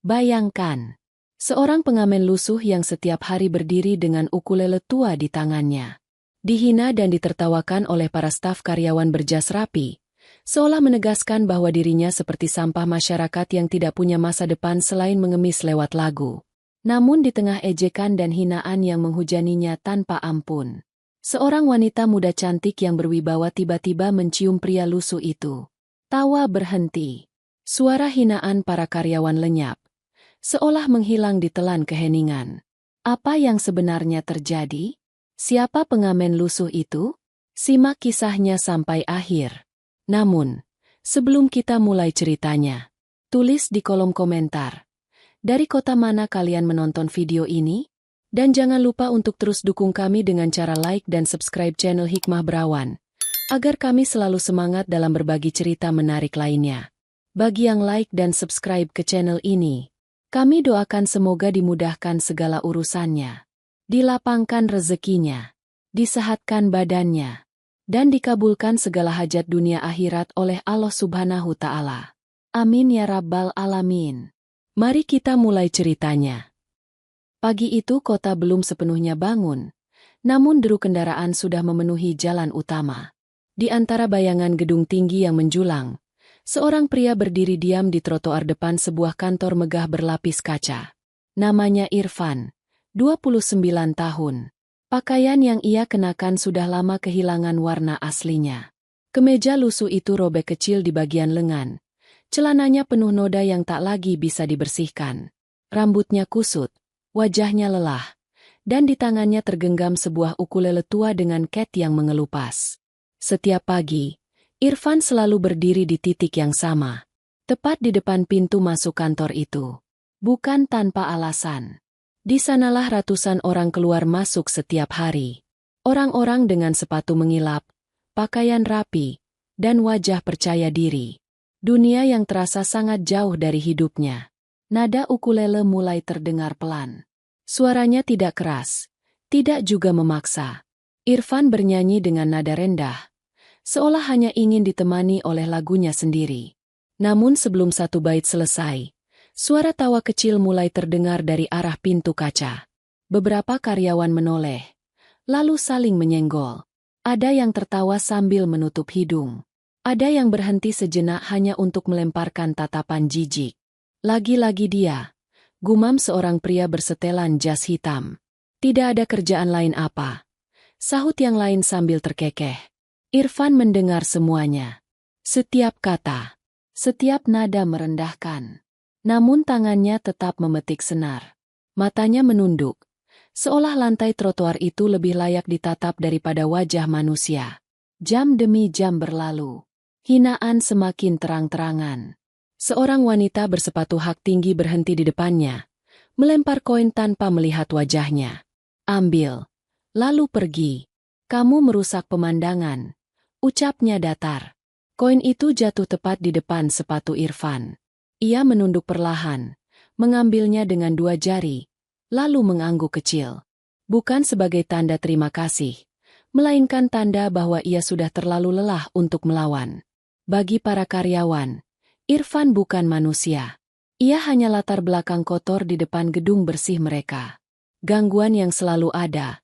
Bayangkan, seorang pengamen lusuh yang setiap hari berdiri dengan ukulele tua di tangannya. Dihina dan ditertawakan oleh para staf karyawan berjas rapi, seolah menegaskan bahwa dirinya seperti sampah masyarakat yang tidak punya masa depan selain mengemis lewat lagu. Namun di tengah ejekan dan hinaan yang menghujaninya tanpa ampun, seorang wanita muda cantik yang berwibawa tiba-tiba mencium pria lusuh itu. Tawa berhenti. Suara hinaan para karyawan lenyap, seolah menghilang ditelan keheningan. Apa yang sebenarnya terjadi? Siapa pengamen lusuh itu? Simak kisahnya sampai akhir. Namun, sebelum kita mulai ceritanya, tulis di kolom komentar, dari kota mana kalian menonton video ini? Dan jangan lupa untuk terus dukung kami dengan cara like dan subscribe channel Hikmah Berawan, agar kami selalu semangat dalam berbagi cerita menarik lainnya. Bagi yang like dan subscribe ke channel ini, kami doakan semoga dimudahkan segala urusannya, dilapangkan rezekinya, disehatkan badannya, dan dikabulkan segala hajat dunia akhirat oleh Allah Subhanahu Ta'ala. Amin ya Rabbal Alamin. Mari kita mulai ceritanya. Pagi itu kota belum sepenuhnya bangun, namun deru kendaraan sudah memenuhi jalan utama. Di antara bayangan gedung tinggi yang menjulang, seorang pria berdiri diam di trotoar depan sebuah kantor megah berlapis kaca. Namanya Irfan, 29 tahun. Pakaian yang ia kenakan sudah lama kehilangan warna aslinya. Kemeja lusuh itu robek kecil di bagian lengan. Celananya penuh noda yang tak lagi bisa dibersihkan. Rambutnya kusut, wajahnya lelah, dan di tangannya tergenggam sebuah ukulele tua dengan ket yang mengelupas. Setiap pagi, Irfan selalu berdiri di titik yang sama, tepat di depan pintu masuk kantor itu. Bukan tanpa alasan. Di sanalah ratusan orang keluar masuk setiap hari. Orang-orang dengan sepatu mengilap, pakaian rapi, dan wajah percaya diri. Dunia yang terasa sangat jauh dari hidupnya. Nada ukulele mulai terdengar pelan. Suaranya tidak keras, tidak juga memaksa. Irfan bernyanyi dengan nada rendah, seolah hanya ingin ditemani oleh lagunya sendiri. Namun sebelum satu bait selesai, suara tawa kecil mulai terdengar dari arah pintu kaca. Beberapa karyawan menoleh, lalu saling menyenggol. Ada yang tertawa sambil menutup hidung. Ada yang berhenti sejenak hanya untuk melemparkan tatapan jijik. Lagi-lagi dia, gumam seorang pria bersetelan jas hitam. Tidak ada kerjaan lain apa? Sahut yang lain sambil terkekeh. Irfan mendengar semuanya. Setiap kata, setiap nada merendahkan. Namun tangannya tetap memetik senar. Matanya menunduk, seolah lantai trotoar itu lebih layak ditatap daripada wajah manusia. Jam demi jam berlalu. Hinaan semakin terang-terangan. Seorang wanita bersepatu hak tinggi berhenti di depannya, melempar koin tanpa melihat wajahnya. Ambil, lalu pergi. Kamu merusak pemandangan, ucapnya datar. Koin itu jatuh tepat di depan sepatu Irfan. Ia menunduk perlahan, mengambilnya dengan 2 jari, lalu mengangguk kecil. Bukan sebagai tanda terima kasih, melainkan tanda bahwa ia sudah terlalu lelah untuk melawan. Bagi para karyawan, Irfan bukan manusia. Ia hanya latar belakang kotor di depan gedung bersih mereka. Gangguan yang selalu ada,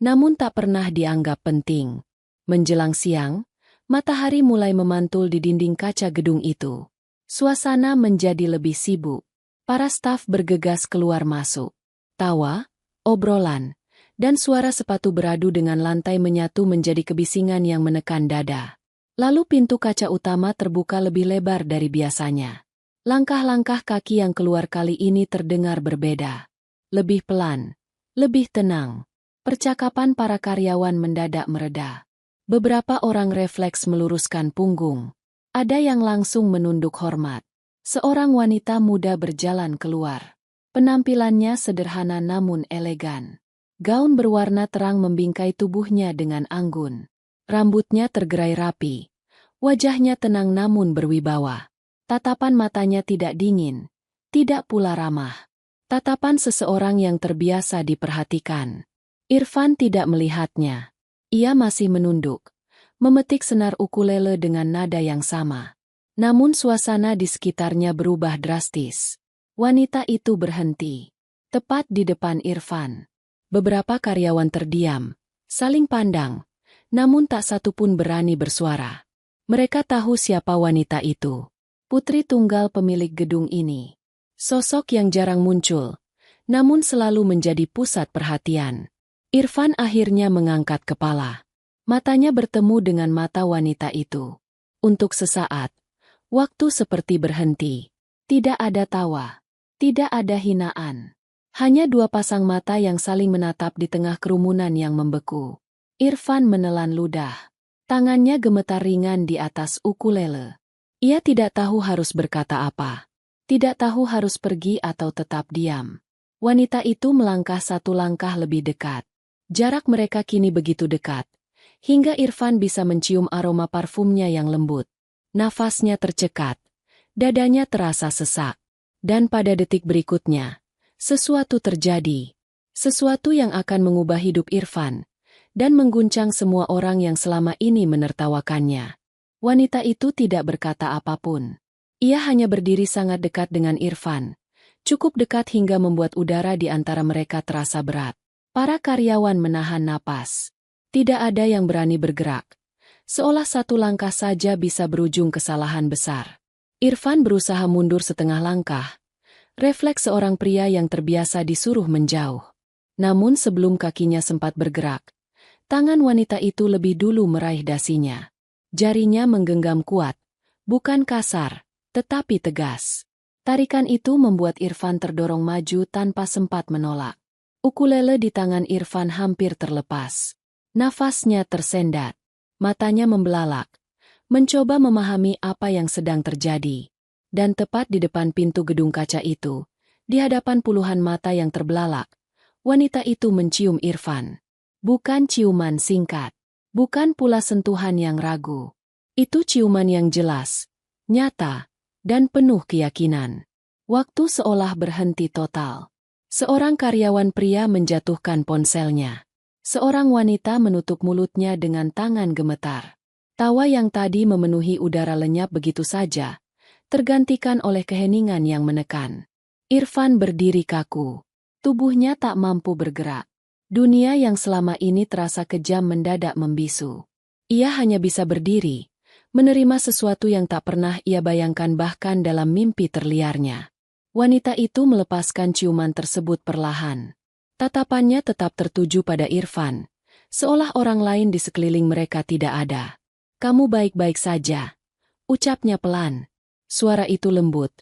namun tak pernah dianggap penting. Menjelang siang, matahari mulai memantul di dinding kaca gedung itu. Suasana menjadi lebih sibuk. Para staf bergegas keluar masuk. Tawa, obrolan, dan suara sepatu beradu dengan lantai menyatu menjadi kebisingan yang menekan dada. Lalu pintu kaca utama terbuka lebih lebar dari biasanya. Langkah-langkah kaki yang keluar kali ini terdengar berbeda. Lebih pelan, lebih tenang. Percakapan para karyawan mendadak mereda. Beberapa orang refleks meluruskan punggung. Ada yang langsung menunduk hormat. Seorang wanita muda berjalan keluar. Penampilannya sederhana namun elegan. Gaun berwarna terang membingkai tubuhnya dengan anggun. Rambutnya tergerai rapi. Wajahnya tenang namun berwibawa. Tatapan matanya tidak dingin, tidak pula ramah. Tatapan seseorang yang terbiasa diperhatikan. Irfan tidak melihatnya. Ia masih menunduk, memetik senar ukulele dengan nada yang sama. Namun suasana di sekitarnya berubah drastis. Wanita itu berhenti, tepat di depan Irfan. Beberapa karyawan terdiam, saling pandang, namun tak satu pun berani bersuara. Mereka tahu siapa wanita itu. Putri tunggal pemilik gedung ini. Sosok yang jarang muncul, namun selalu menjadi pusat perhatian. Irfan akhirnya mengangkat kepala. Matanya bertemu dengan mata wanita itu. Untuk sesaat, waktu seperti berhenti. Tidak ada tawa, tidak ada hinaan. Hanya dua pasang mata yang saling menatap di tengah kerumunan yang membeku. Irfan menelan ludah. Tangannya gemetar ringan di atas ukulele. Ia tidak tahu harus berkata apa. Tidak tahu harus pergi atau tetap diam. Wanita itu melangkah satu langkah lebih dekat. Jarak mereka kini begitu dekat, hingga Irfan bisa mencium aroma parfumnya yang lembut. Nafasnya tercekat, dadanya terasa sesak. Dan pada detik berikutnya, sesuatu terjadi. Sesuatu yang akan mengubah hidup Irfan, dan mengguncang semua orang yang selama ini menertawakannya. Wanita itu tidak berkata apapun. Ia hanya berdiri sangat dekat dengan Irfan. Cukup dekat hingga membuat udara di antara mereka terasa berat. Para karyawan menahan napas. Tidak ada yang berani bergerak. Seolah satu langkah saja bisa berujung kesalahan besar. Irfan berusaha mundur setengah langkah. Refleks seorang pria yang terbiasa disuruh menjauh. Namun sebelum kakinya sempat bergerak, tangan wanita itu lebih dulu meraih dasinya. Jarinya menggenggam kuat, bukan kasar, tetapi tegas. Tarikan itu membuat Irfan terdorong maju tanpa sempat menolak. Ukulele di tangan Irfan hampir terlepas. Nafasnya tersendat. Matanya membelalak. Mencoba memahami apa yang sedang terjadi. Dan tepat di depan pintu gedung kaca itu, di hadapan puluhan mata yang terbelalak, wanita itu mencium Irfan. Bukan ciuman singkat. Bukan pula sentuhan yang ragu. Itu ciuman yang jelas, nyata, dan penuh keyakinan. Waktu seolah berhenti total. Seorang karyawan pria menjatuhkan ponselnya. Seorang wanita menutup mulutnya dengan tangan gemetar. Tawa yang tadi memenuhi udara lenyap begitu saja, tergantikan oleh keheningan yang menekan. Irfan berdiri kaku. Tubuhnya tak mampu bergerak. Dunia yang selama ini terasa kejam mendadak membisu. Ia hanya bisa berdiri, menerima sesuatu yang tak pernah ia bayangkan bahkan dalam mimpi terliarnya. Wanita itu melepaskan ciuman tersebut perlahan. Tatapannya tetap tertuju pada Irfan, seolah orang lain di sekeliling mereka tidak ada. "Kamu baik-baik saja," ucapnya pelan. Suara itu lembut,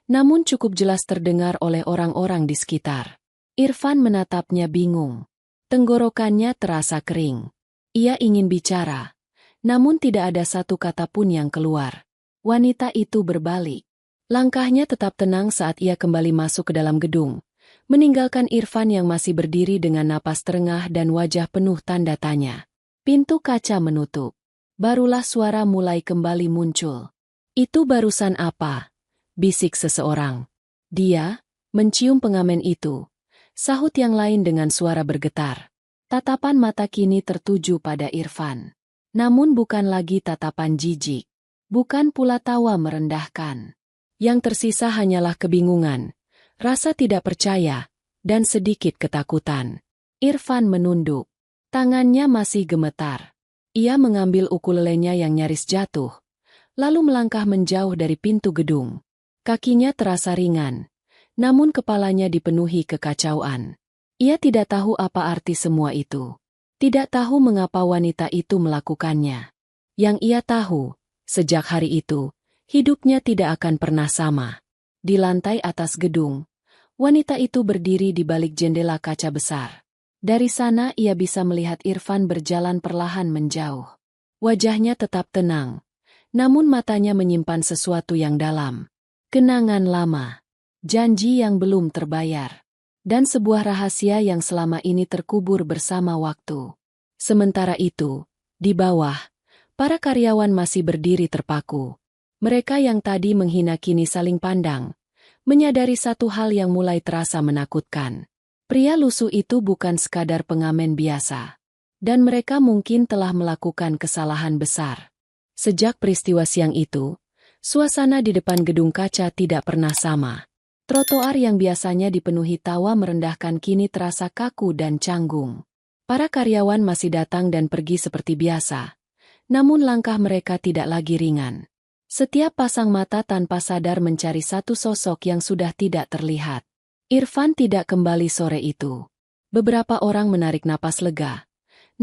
namun cukup jelas terdengar oleh orang-orang di sekitar. Irfan menatapnya bingung. Tenggorokannya terasa kering. Ia ingin bicara, namun tidak ada satu kata pun yang keluar. Wanita itu berbalik. Langkahnya tetap tenang saat ia kembali masuk ke dalam gedung, meninggalkan Irfan yang masih berdiri dengan napas terengah dan wajah penuh tanda tanya. Pintu kaca menutup. Barulah suara mulai kembali muncul. "Itu barusan apa?" bisik seseorang. "Dia mencium pengamen itu," sahut yang lain dengan suara bergetar. Tatapan mata kini tertuju pada Irfan. Namun bukan lagi tatapan jijik. Bukan pula tawa merendahkan. Yang tersisa hanyalah kebingungan, rasa tidak percaya, dan sedikit ketakutan. Irfan menunduk. Tangannya masih gemetar. Ia mengambil ukulelenya yang nyaris jatuh, lalu melangkah menjauh dari pintu gedung. Kakinya terasa ringan, namun kepalanya dipenuhi kekacauan. Ia tidak tahu apa arti semua itu. Tidak tahu mengapa wanita itu melakukannya. Yang ia tahu, sejak hari itu, hidupnya tidak akan pernah sama. Di lantai atas gedung, wanita itu berdiri di balik jendela kaca besar. Dari sana ia bisa melihat Irfan berjalan perlahan menjauh. Wajahnya tetap tenang, namun matanya menyimpan sesuatu yang dalam. Kenangan lama, janji yang belum terbayar, dan sebuah rahasia yang selama ini terkubur bersama waktu. Sementara itu, di bawah, para karyawan masih berdiri terpaku. Mereka yang tadi menghina kini saling pandang, menyadari satu hal yang mulai terasa menakutkan. Pria lusuh itu bukan sekadar pengamen biasa. Dan mereka mungkin telah melakukan kesalahan besar. Sejak peristiwa siang itu, suasana di depan gedung kaca tidak pernah sama. Trotoar yang biasanya dipenuhi tawa merendahkan kini terasa kaku dan canggung. Para karyawan masih datang dan pergi seperti biasa. Namun langkah mereka tidak lagi ringan. Setiap pasang mata tanpa sadar mencari satu sosok yang sudah tidak terlihat. Irfan tidak kembali sore itu. Beberapa orang menarik napas lega.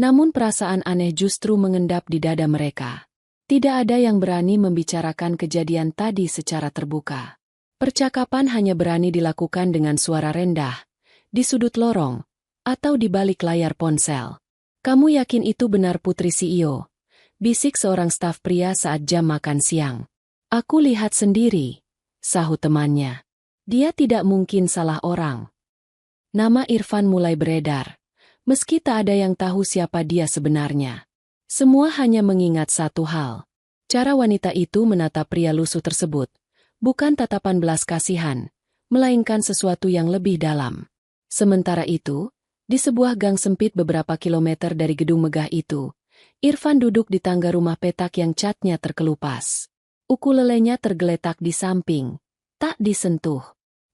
Namun perasaan aneh justru mengendap di dada mereka. Tidak ada yang berani membicarakan kejadian tadi secara terbuka. Percakapan hanya berani dilakukan dengan suara rendah, di sudut lorong, atau di balik layar ponsel. "Kamu yakin itu benar Putri CEO?" bisik seorang staf pria saat jam makan siang. "Aku lihat sendiri," sahut temannya. "Dia tidak mungkin salah orang." Nama Irfan mulai beredar, meski tak ada yang tahu siapa dia sebenarnya. Semua hanya mengingat satu hal. Cara wanita itu menatap pria lusuh tersebut. Bukan tatapan belas kasihan, melainkan sesuatu yang lebih dalam. Sementara itu, di sebuah gang sempit beberapa kilometer dari gedung megah itu, Irfan duduk di tangga rumah petak yang catnya terkelupas. Ukulelenya tergeletak di samping, tak disentuh.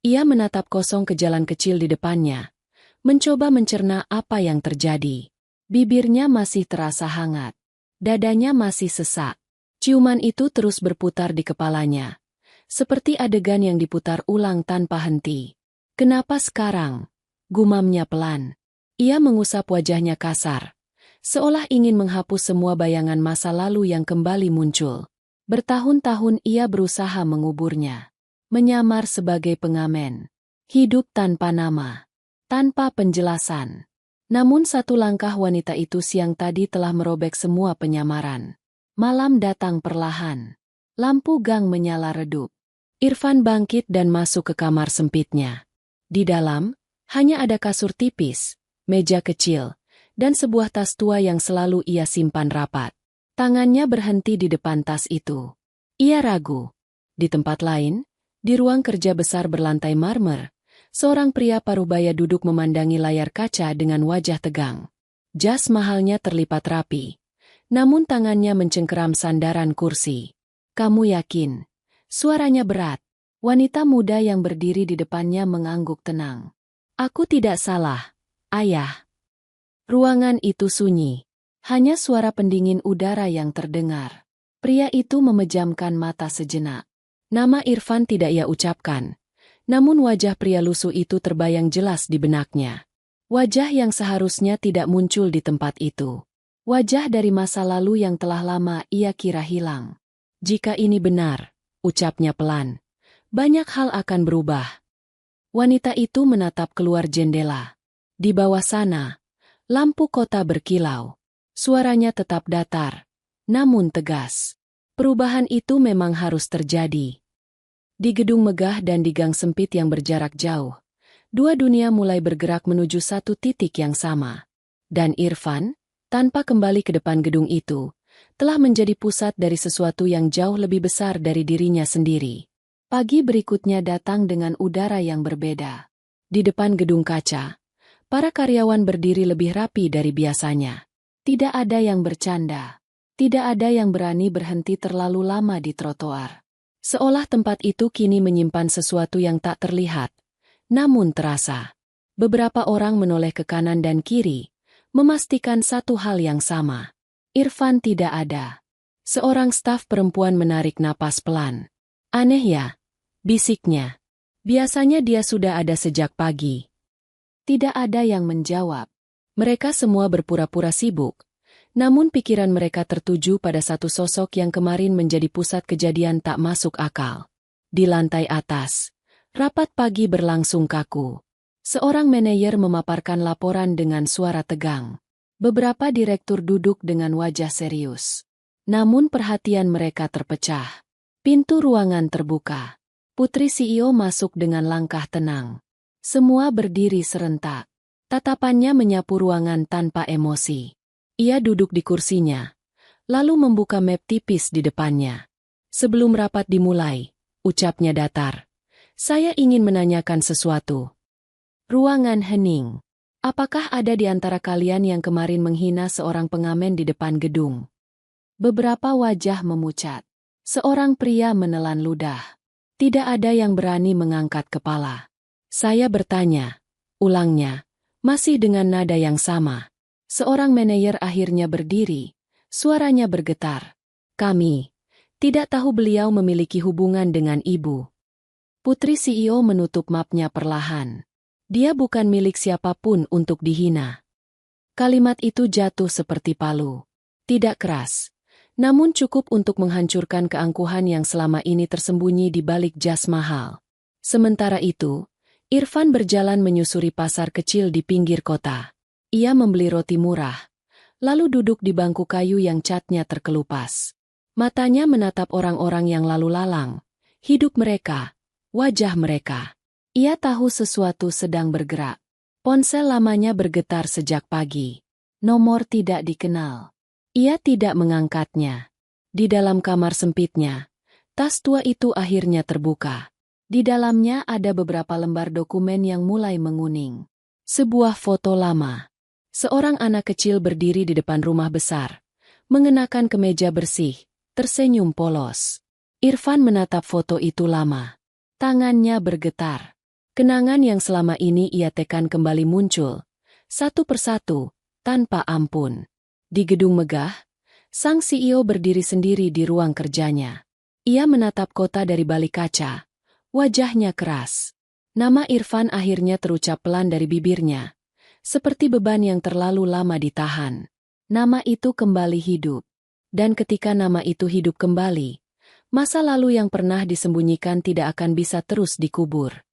Ia menatap kosong ke jalan kecil di depannya, mencoba mencerna apa yang terjadi. Bibirnya masih terasa hangat, dadanya masih sesak. Ciuman itu terus berputar di kepalanya. Seperti adegan yang diputar ulang tanpa henti. "Kenapa sekarang?" gumamnya pelan. Ia mengusap wajahnya kasar, seolah ingin menghapus semua bayangan masa lalu yang kembali muncul. Bertahun-tahun ia berusaha menguburnya. Menyamar sebagai pengamen. Hidup tanpa nama. Tanpa penjelasan. Namun satu langkah wanita itu siang tadi telah merobek semua penyamaran. Malam datang perlahan. Lampu gang menyala redup. Irfan bangkit dan masuk ke kamar sempitnya. Di dalam, hanya ada kasur tipis, meja kecil, dan sebuah tas tua yang selalu ia simpan rapat. Tangannya berhenti di depan tas itu. Ia ragu. Di tempat lain, di ruang kerja besar berlantai marmer, seorang pria parubaya duduk memandangi layar kaca dengan wajah tegang. Jas mahalnya terlipat rapi, namun tangannya mencengkeram sandaran kursi. "Kamu yakin?" Suaranya berat. Wanita muda yang berdiri di depannya mengangguk tenang. "Aku tidak salah, Ayah." Ruangan itu sunyi. Hanya suara pendingin udara yang terdengar. Pria itu memejamkan mata sejenak. Nama Irfan tidak ia ucapkan. Namun wajah pria lusuh itu terbayang jelas di benaknya. Wajah yang seharusnya tidak muncul di tempat itu. Wajah dari masa lalu yang telah lama ia kira hilang. "Jika ini benar," ucapnya pelan, "banyak hal akan berubah." Wanita itu menatap keluar jendela. Di bawah sana, lampu kota berkilau. Suaranya tetap datar, namun tegas. Perubahan itu memang harus terjadi. Di gedung megah dan di gang sempit yang berjarak jauh, dua dunia mulai bergerak menuju satu titik yang sama. Dan Irfan, tanpa kembali ke depan gedung itu, telah menjadi pusat dari sesuatu yang jauh lebih besar dari dirinya sendiri. Pagi berikutnya datang dengan udara yang berbeda. Di depan gedung kaca, para karyawan berdiri lebih rapi dari biasanya. Tidak ada yang bercanda. Tidak ada yang berani berhenti terlalu lama di trotoar. Seolah tempat itu kini menyimpan sesuatu yang tak terlihat, namun terasa. Beberapa orang menoleh ke kanan dan kiri, memastikan satu hal yang sama. Irfan tidak ada. Seorang staf perempuan menarik napas pelan. "Aneh ya?" bisiknya. "Biasanya dia sudah ada sejak pagi." Tidak ada yang menjawab. Mereka semua berpura-pura sibuk. Namun pikiran mereka tertuju pada satu sosok yang kemarin menjadi pusat kejadian tak masuk akal. Di lantai atas, rapat pagi berlangsung kaku. Seorang manajer memaparkan laporan dengan suara tegang. Beberapa direktur duduk dengan wajah serius. Namun perhatian mereka terpecah. Pintu ruangan terbuka. Putri CEO masuk dengan langkah tenang. Semua berdiri serentak. Tatapannya menyapu ruangan tanpa emosi. Ia duduk di kursinya, lalu membuka map tipis di depannya. "Sebelum rapat dimulai," ucapnya datar, "saya ingin menanyakan sesuatu." Ruangan hening. "Apakah ada di antara kalian yang kemarin menghina seorang pengamen di depan gedung?" Beberapa wajah memucat. Seorang pria menelan ludah. Tidak ada yang berani mengangkat kepala. Saya bertanya, ulangnya, masih dengan nada yang sama. Seorang manajer akhirnya berdiri, suaranya bergetar. Kami tidak tahu beliau memiliki hubungan dengan ibu. Putri CEO menutup mapnya perlahan. Dia bukan milik siapapun untuk dihina. Kalimat itu jatuh seperti palu. Tidak keras, namun cukup untuk menghancurkan keangkuhan yang selama ini tersembunyi di balik jas mahal. Sementara itu, Irfan berjalan menyusuri pasar kecil di pinggir kota. Ia membeli roti murah, lalu duduk di bangku kayu yang catnya terkelupas. Matanya menatap orang-orang yang lalu lalang, hidup mereka, wajah mereka. Ia tahu sesuatu sedang bergerak. Ponsel lamanya bergetar sejak pagi. Nomor tidak dikenal. Ia tidak mengangkatnya. Di dalam kamar sempitnya, tas tua itu akhirnya terbuka. Di dalamnya ada beberapa lembar dokumen yang mulai menguning. Sebuah foto lama. Seorang anak kecil berdiri di depan rumah besar, mengenakan kemeja bersih, tersenyum polos. Irfan menatap foto itu lama. Tangannya bergetar. Kenangan yang selama ini ia tekan kembali muncul, satu persatu, tanpa ampun. Di gedung megah, sang CEO berdiri sendiri di ruang kerjanya. Ia menatap kota dari balik kaca, wajahnya keras. Nama Irfan akhirnya terucap pelan dari bibirnya, seperti beban yang terlalu lama ditahan. Nama itu kembali hidup. Dan ketika nama itu hidup kembali, masa lalu yang pernah disembunyikan tidak akan bisa terus dikubur.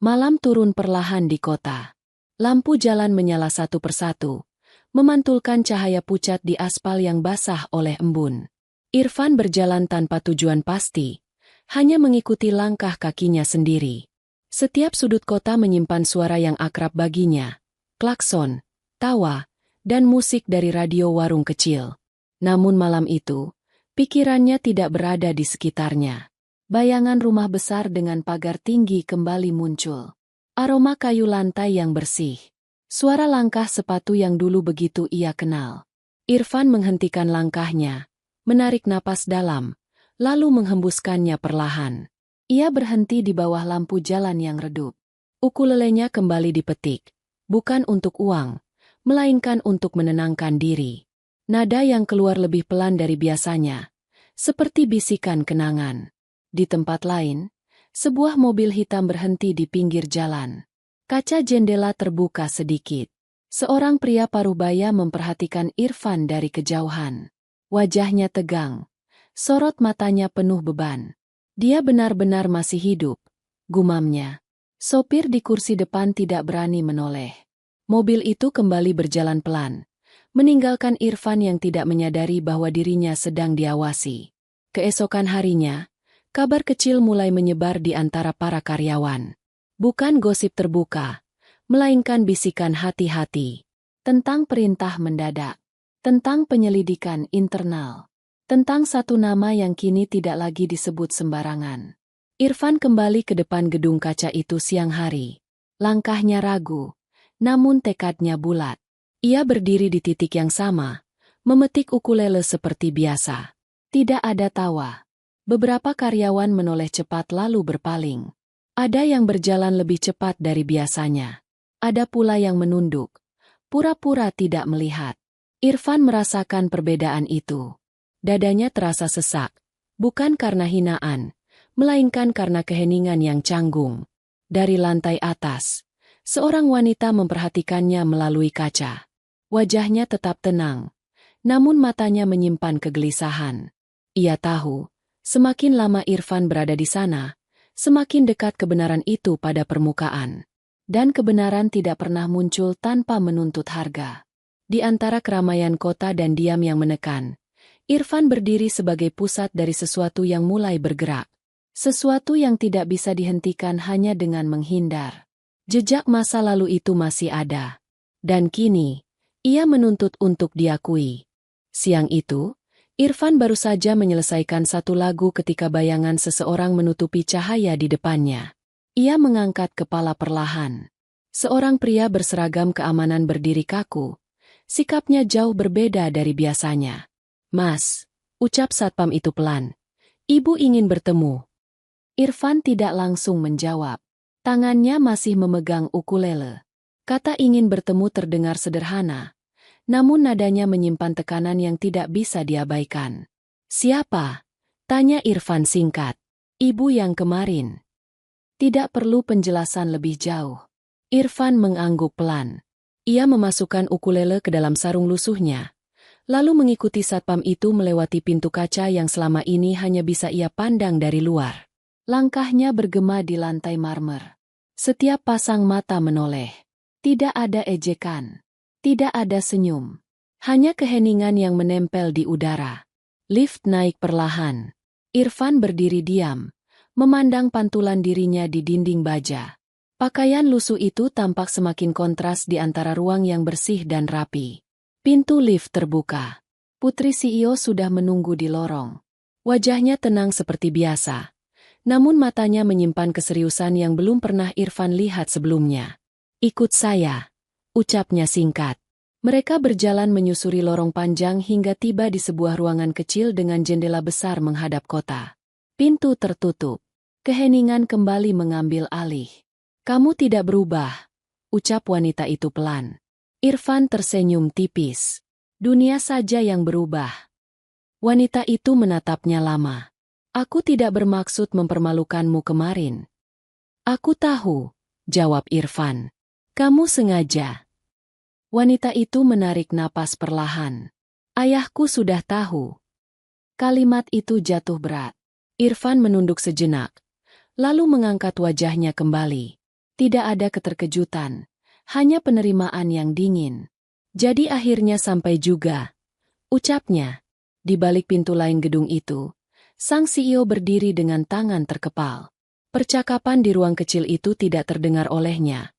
Malam turun perlahan di kota. Lampu jalan menyala satu persatu, memantulkan cahaya pucat di aspal yang basah oleh embun. Irfan berjalan tanpa tujuan pasti, hanya mengikuti langkah kakinya sendiri. Setiap sudut kota menyimpan suara yang akrab baginya, klakson, tawa, dan musik dari radio warung kecil. Namun malam itu, pikirannya tidak berada di sekitarnya. Bayangan rumah besar dengan pagar tinggi kembali muncul. Aroma kayu lantai yang bersih. Suara langkah sepatu yang dulu begitu ia kenal. Irfan menghentikan langkahnya, menarik napas dalam, lalu menghembuskannya perlahan. Ia berhenti di bawah lampu jalan yang redup. Ukulelenya kembali dipetik, bukan untuk uang, melainkan untuk menenangkan diri. Nada yang keluar lebih pelan dari biasanya, seperti bisikan kenangan. Di tempat lain, sebuah mobil hitam berhenti di pinggir jalan. Kaca jendela terbuka sedikit. Seorang pria paruh-baya memperhatikan Irfan dari kejauhan. Wajahnya tegang. Sorot matanya penuh beban. Dia benar-benar masih hidup, gumamnya. Sopir di kursi depan tidak berani menoleh. Mobil itu kembali berjalan pelan, meninggalkan Irfan yang tidak menyadari bahwa dirinya sedang diawasi. Keesokan harinya, kabar kecil mulai menyebar di antara para karyawan. Bukan gosip terbuka, melainkan bisikan hati-hati. Tentang perintah mendadak, tentang penyelidikan internal, tentang satu nama yang kini tidak lagi disebut sembarangan. Irfan kembali ke depan gedung kaca itu siang hari. Langkahnya ragu, namun tekadnya bulat. Ia berdiri di titik yang sama, memetik ukulele seperti biasa. Tidak ada tawa. Beberapa karyawan menoleh cepat lalu berpaling. Ada yang berjalan lebih cepat dari biasanya. Ada pula yang menunduk, pura-pura tidak melihat. Irfan merasakan perbedaan itu. Dadanya terasa sesak, bukan karena hinaan, melainkan karena keheningan yang canggung. Dari lantai atas, seorang wanita memperhatikannya melalui kaca. Wajahnya tetap tenang, namun matanya menyimpan kegelisahan. Ia tahu, semakin lama Irfan berada di sana, semakin dekat kebenaran itu pada permukaan. Dan kebenaran tidak pernah muncul tanpa menuntut harga. Di antara keramaian kota dan diam yang menekan, Irfan berdiri sebagai pusat dari sesuatu yang mulai bergerak. Sesuatu yang tidak bisa dihentikan hanya dengan menghindar. Jejak masa lalu itu masih ada. Dan kini, ia menuntut untuk diakui. Siang itu, Irfan baru saja menyelesaikan satu lagu ketika bayangan seseorang menutupi cahaya di depannya. Ia mengangkat kepala perlahan. Seorang pria berseragam keamanan berdiri kaku. Sikapnya jauh berbeda dari biasanya. "Mas," ucap satpam itu pelan. "Ibu ingin bertemu." Irfan tidak langsung menjawab. Tangannya masih memegang ukulele. Kata ingin bertemu terdengar sederhana, namun nadanya menyimpan tekanan yang tidak bisa diabaikan. Siapa? Tanya Irfan singkat. Ibu yang kemarin. Tidak perlu penjelasan lebih jauh. Irfan mengangguk pelan. Ia memasukkan ukulele ke dalam sarung lusuhnya, lalu mengikuti satpam itu melewati pintu kaca yang selama ini hanya bisa ia pandang dari luar. Langkahnya bergema di lantai marmer. Setiap pasang mata menoleh. Tidak ada ejekan. Tidak ada senyum. Hanya keheningan yang menempel di udara. Lift naik perlahan. Irfan berdiri diam, memandang pantulan dirinya di dinding baja. Pakaian lusuh itu tampak semakin kontras di antara ruang yang bersih dan rapi. Pintu lift terbuka. Putri CEO sudah menunggu di lorong. Wajahnya tenang seperti biasa, namun matanya menyimpan keseriusan yang belum pernah Irfan lihat sebelumnya. Ikut saya, ucapnya singkat. Mereka berjalan menyusuri lorong panjang hingga tiba di sebuah ruangan kecil dengan jendela besar menghadap kota. Pintu tertutup. Keheningan kembali mengambil alih. Kamu tidak berubah, ucap wanita itu pelan. Irfan tersenyum tipis. Dunia saja yang berubah. Wanita itu menatapnya lama. Aku tidak bermaksud mempermalukanmu kemarin. Aku tahu, jawab Irfan. Kamu sengaja. Wanita itu menarik napas perlahan. Ayahku sudah tahu. Kalimat itu jatuh berat. Irfan menunduk sejenak, lalu mengangkat wajahnya kembali. Tidak ada keterkejutan, hanya penerimaan yang dingin. Jadi akhirnya sampai juga, ucapnya. Di balik pintu lain gedung itu, sang CEO berdiri dengan tangan terkepal. Percakapan di ruang kecil itu tidak terdengar olehnya.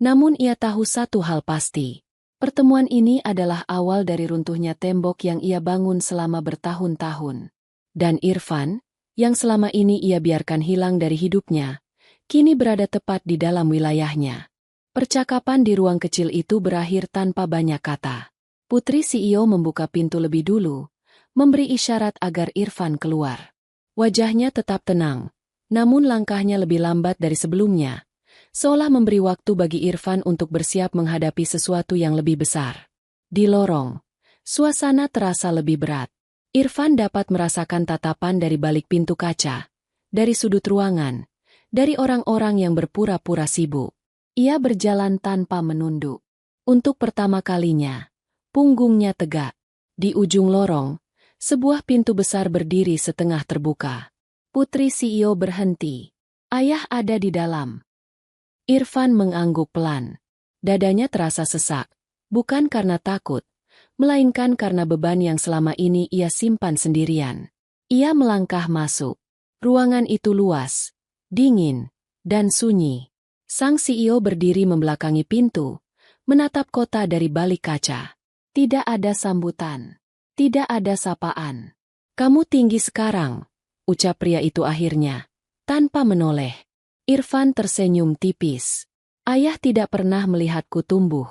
Namun ia tahu satu hal pasti. Pertemuan ini adalah awal dari runtuhnya tembok yang ia bangun selama bertahun-tahun. Dan Irfan, yang selama ini ia biarkan hilang dari hidupnya, kini berada tepat di dalam wilayahnya. Percakapan di ruang kecil itu berakhir tanpa banyak kata. Putri CEO membuka pintu lebih dulu, memberi isyarat agar Irfan keluar. Wajahnya tetap tenang, namun langkahnya lebih lambat dari sebelumnya, seolah memberi waktu bagi Irfan untuk bersiap menghadapi sesuatu yang lebih besar. Di lorong, suasana terasa lebih berat. Irfan dapat merasakan tatapan dari balik pintu kaca, dari sudut ruangan, dari orang-orang yang berpura-pura sibuk. Ia berjalan tanpa menunduk. Untuk pertama kalinya, punggungnya tegak. Di ujung lorong, sebuah pintu besar berdiri setengah terbuka. Putri CEO berhenti. Ayah ada di dalam. Irfan mengangguk pelan. Dadanya terasa sesak, bukan karena takut, melainkan karena beban yang selama ini ia simpan sendirian. Ia melangkah masuk. Ruangan itu luas, dingin, dan sunyi. Sang CEO berdiri membelakangi pintu, menatap kota dari balik kaca. Tidak ada sambutan. Tidak ada sapaan. Kamu tinggi sekarang, ucap pria itu akhirnya, tanpa menoleh. Irfan tersenyum tipis. Ayah tidak pernah melihatku tumbuh.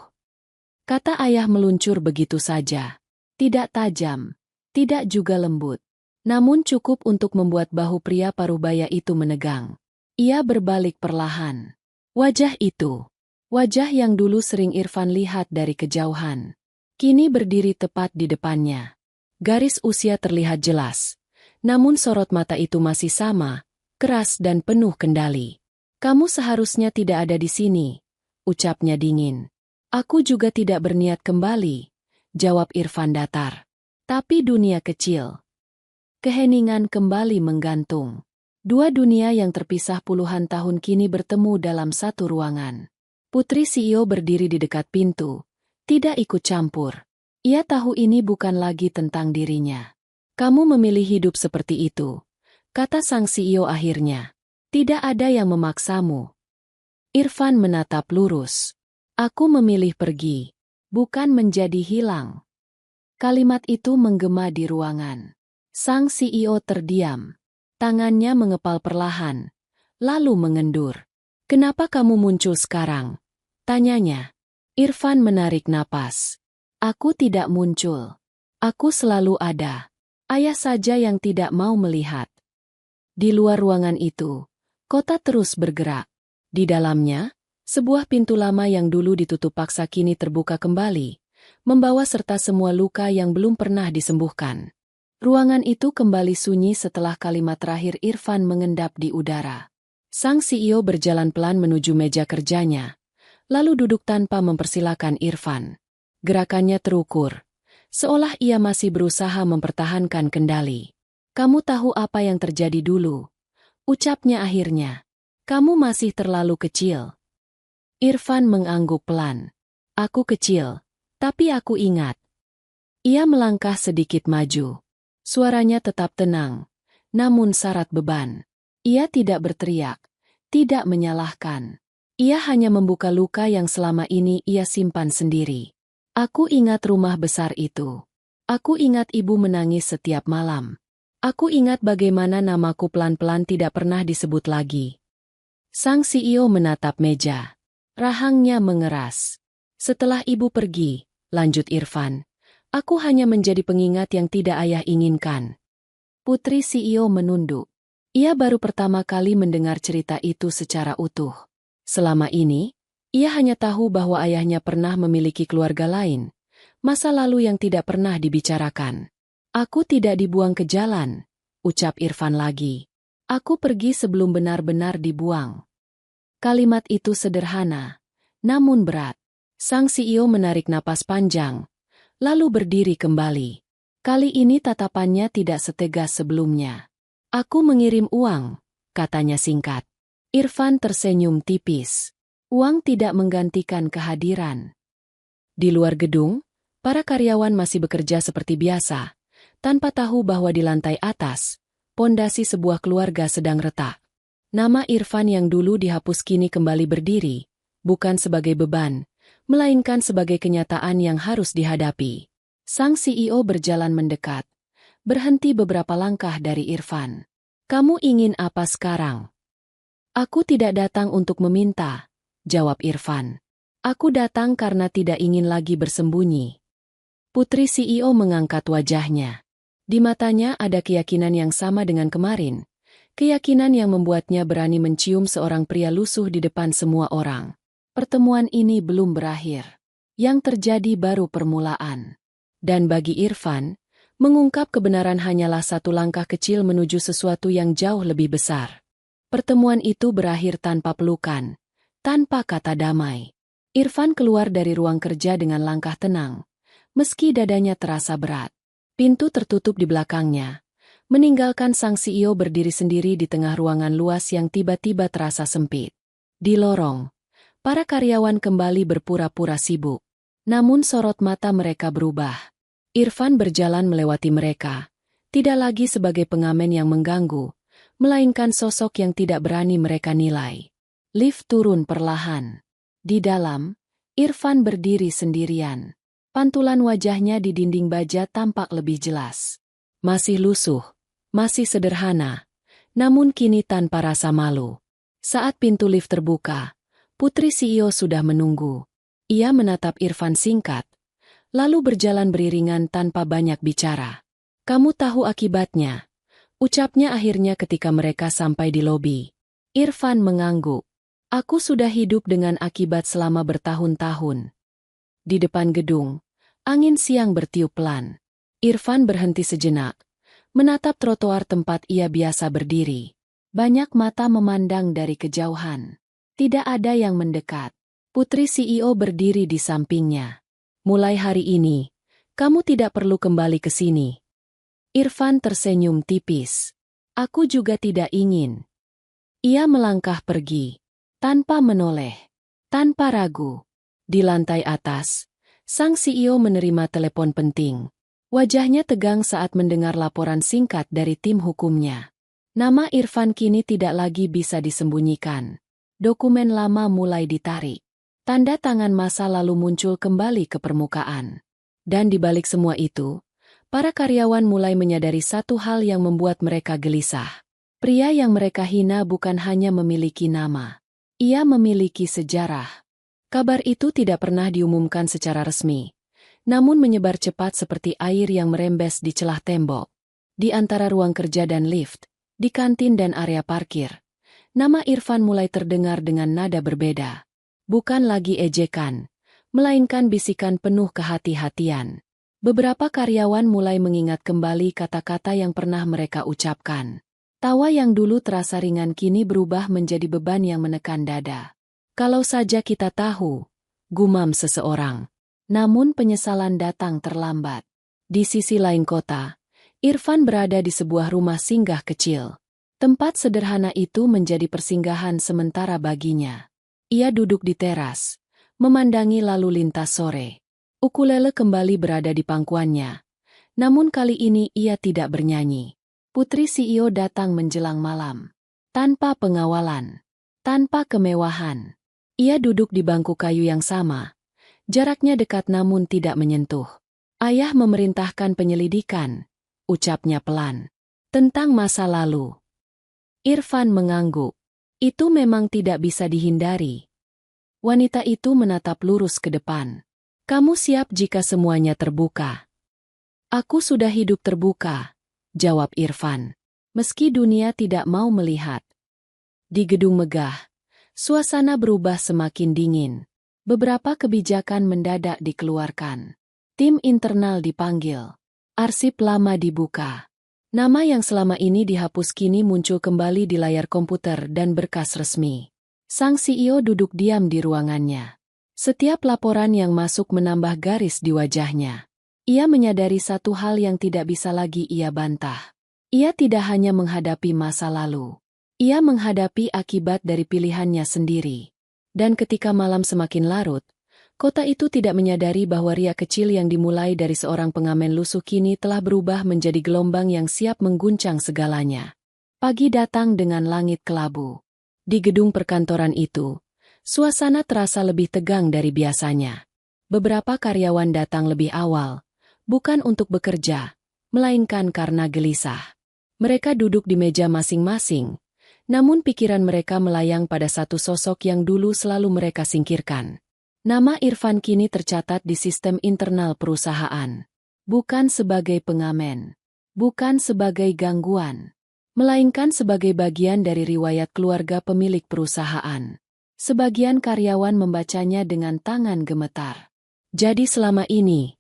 Kata ayah meluncur begitu saja. Tidak tajam, tidak juga lembut. Namun cukup untuk membuat bahu pria parubaya itu menegang. Ia berbalik perlahan. Wajah itu, wajah yang dulu sering Irfan lihat dari kejauhan, kini berdiri tepat di depannya. Garis usia terlihat jelas, namun sorot mata itu masih sama, keras dan penuh kendali. Kamu seharusnya tidak ada di sini, ucapnya dingin. Aku juga tidak berniat kembali, jawab Irfan datar. Tapi dunia kecil. Keheningan kembali menggantung. Dua dunia yang terpisah puluhan tahun kini bertemu dalam satu ruangan. Putri CEO berdiri di dekat pintu, tidak ikut campur. Ia tahu ini bukan lagi tentang dirinya. Kamu memilih hidup seperti itu, kata sang CEO akhirnya. Tidak ada yang memaksamu. Irfan menatap lurus. Aku memilih pergi, bukan menjadi hilang. Kalimat itu menggema di ruangan. Sang CEO terdiam. Tangannya mengepal perlahan, lalu mengendur. Kenapa kamu muncul sekarang? Tanyanya. Irfan menarik napas. Aku tidak muncul. Aku selalu ada. Ayah saja yang tidak mau melihat. Di luar ruangan itu, kota terus bergerak. Di dalamnya, sebuah pintu lama yang dulu ditutup paksa kini terbuka kembali, membawa serta semua luka yang belum pernah disembuhkan. Ruangan itu kembali sunyi setelah kalimat terakhir Irfan mengendap di udara. Sang CEO berjalan pelan menuju meja kerjanya, lalu duduk tanpa mempersilakan Irfan. Gerakannya terukur, seolah ia masih berusaha mempertahankan kendali. "Kamu tahu apa yang terjadi dulu?" ucapnya akhirnya. "Kamu masih terlalu kecil." Irfan mengangguk pelan. "Aku kecil, tapi aku ingat." Ia melangkah sedikit maju. Suaranya tetap tenang, namun syarat beban. Ia tidak berteriak, tidak menyalahkan. Ia hanya membuka luka yang selama ini ia simpan sendiri. "Aku ingat rumah besar itu. Aku ingat ibu menangis setiap malam. Aku ingat bagaimana namaku pelan-pelan tidak pernah disebut lagi." Sang CEO menatap meja. Rahangnya mengeras. "Setelah ibu pergi," lanjut Irfan, "aku hanya menjadi pengingat yang tidak ayah inginkan." Putri CEO menunduk. Ia baru pertama kali mendengar cerita itu secara utuh. Selama ini, ia hanya tahu bahwa ayahnya pernah memiliki keluarga lain, masa lalu yang tidak pernah dibicarakan. "Aku tidak dibuang ke jalan," ucap Irfan lagi. "Aku pergi sebelum benar-benar dibuang." Kalimat itu sederhana, namun berat. Sang CEO menarik napas panjang, lalu berdiri kembali. Kali ini tatapannya tidak setegas sebelumnya. "Aku mengirim uang," katanya singkat. Irfan tersenyum tipis. Uang tidak menggantikan kehadiran. Di luar gedung, para karyawan masih bekerja seperti biasa, tanpa tahu bahwa di lantai atas, pondasi sebuah keluarga sedang retak. Nama Irfan yang dulu dihapus kini kembali berdiri, bukan sebagai beban, melainkan sebagai kenyataan yang harus dihadapi. Sang CEO berjalan mendekat, berhenti beberapa langkah dari Irfan. "Kamu ingin apa sekarang?" "Aku tidak datang untuk meminta," jawab Irfan. "Aku datang karena tidak ingin lagi bersembunyi." Putri CEO mengangkat wajahnya. Di matanya ada keyakinan yang sama dengan kemarin. Keyakinan yang membuatnya berani mencium seorang pria lusuh di depan semua orang. Pertemuan ini belum berakhir. Yang terjadi baru permulaan. Dan bagi Irfan, mengungkap kebenaran hanyalah satu langkah kecil menuju sesuatu yang jauh lebih besar. Pertemuan itu berakhir tanpa pelukan, tanpa kata damai. Irfan keluar dari ruang kerja dengan langkah tenang, meski dadanya terasa berat. Pintu tertutup di belakangnya, meninggalkan sang CEO berdiri sendiri di tengah ruangan luas yang tiba-tiba terasa sempit. Di lorong, para karyawan kembali berpura-pura sibuk. Namun sorot mata mereka berubah. Irfan berjalan melewati mereka, tidak lagi sebagai pengamen yang mengganggu, melainkan sosok yang tidak berani mereka nilai. Lift turun perlahan. Di dalam, Irfan berdiri sendirian. Pantulan wajahnya di dinding baja tampak lebih jelas. Masih lusuh, masih sederhana, namun kini tanpa rasa malu. Saat pintu lift terbuka, Putri CEO sudah menunggu. Ia menatap Irfan singkat, lalu berjalan beriringan tanpa banyak bicara. "Kamu tahu akibatnya," ucapnya akhirnya ketika mereka sampai di lobi. Irfan mengangguk. "Aku sudah hidup dengan akibat selama bertahun-tahun." Di depan gedung, angin siang bertiup pelan. Irfan berhenti sejenak, menatap trotoar tempat ia biasa berdiri. Banyak mata memandang dari kejauhan. Tidak ada yang mendekat. Putri CEO berdiri di sampingnya. "Mulai hari ini, kamu tidak perlu kembali ke sini." Irfan tersenyum tipis. "Aku juga tidak ingin." Ia melangkah pergi, tanpa menoleh, tanpa ragu. Di lantai atas, sang CEO menerima telepon penting. Wajahnya tegang saat mendengar laporan singkat dari tim hukumnya. Nama Irfan kini tidak lagi bisa disembunyikan. Dokumen lama mulai ditarik. Tanda tangan masa lalu muncul kembali ke permukaan. Dan di balik semua itu, para karyawan mulai menyadari satu hal yang membuat mereka gelisah. Pria yang mereka hina bukan hanya memiliki nama. Ia memiliki sejarah. Kabar itu tidak pernah diumumkan secara resmi, namun menyebar cepat seperti air yang merembes di celah tembok. Di antara ruang kerja dan lift, Di kantin dan area parkir, nama Irfan mulai terdengar dengan nada berbeda. Bukan lagi ejekan, melainkan bisikan penuh kehati-hatian. Beberapa karyawan mulai mengingat kembali kata-kata yang pernah mereka ucapkan. Tawa yang dulu terasa ringan kini berubah menjadi beban yang menekan dada. Kalau saja kita tahu, gumam seseorang. Namun penyesalan datang terlambat. Di sisi lain kota, Irfan berada di sebuah rumah singgah kecil. Tempat sederhana itu menjadi persinggahan sementara baginya. Ia duduk di teras, memandangi lalu lintas sore. Ukulele kembali berada di pangkuannya. Namun kali ini ia tidak bernyanyi. Putri CEO datang menjelang malam. Tanpa pengawalan. Tanpa kemewahan. Ia duduk di bangku kayu yang sama. Jaraknya dekat namun tidak menyentuh. Ayah memerintahkan penyelidikan, ucapnya pelan. Tentang masa lalu. Irfan mengangguk. Itu memang tidak bisa dihindari. Wanita itu menatap lurus ke depan. Kamu siap jika semuanya terbuka? Aku sudah hidup terbuka, jawab Irfan. Meski dunia tidak mau melihat. Di gedung megah, suasana berubah semakin dingin. Beberapa kebijakan mendadak dikeluarkan. Tim internal dipanggil. Arsip lama dibuka. Nama yang selama ini dihapus kini muncul kembali di layar komputer dan berkas resmi. Sang CEO duduk diam di ruangannya. Setiap laporan yang masuk menambah garis di wajahnya. Ia menyadari satu hal yang tidak bisa lagi ia bantah. Ia tidak hanya menghadapi masa lalu. Ia menghadapi akibat dari pilihannya sendiri. Dan ketika malam semakin larut, kota itu tidak menyadari bahwa ria kecil yang dimulai dari seorang pengamen lusuh kini telah berubah menjadi gelombang yang siap mengguncang segalanya. Pagi datang dengan langit kelabu. Di gedung perkantoran itu, suasana terasa lebih tegang dari biasanya. Beberapa karyawan datang lebih awal, bukan untuk bekerja, melainkan karena gelisah. Mereka duduk di meja masing-masing, namun pikiran mereka melayang pada satu sosok yang dulu selalu mereka singkirkan. Nama Irfan kini tercatat di sistem internal perusahaan. Bukan sebagai pengamen, bukan sebagai gangguan, melainkan sebagai bagian dari riwayat keluarga pemilik perusahaan. Sebagian karyawan membacanya dengan tangan gemetar. Jadi selama ini,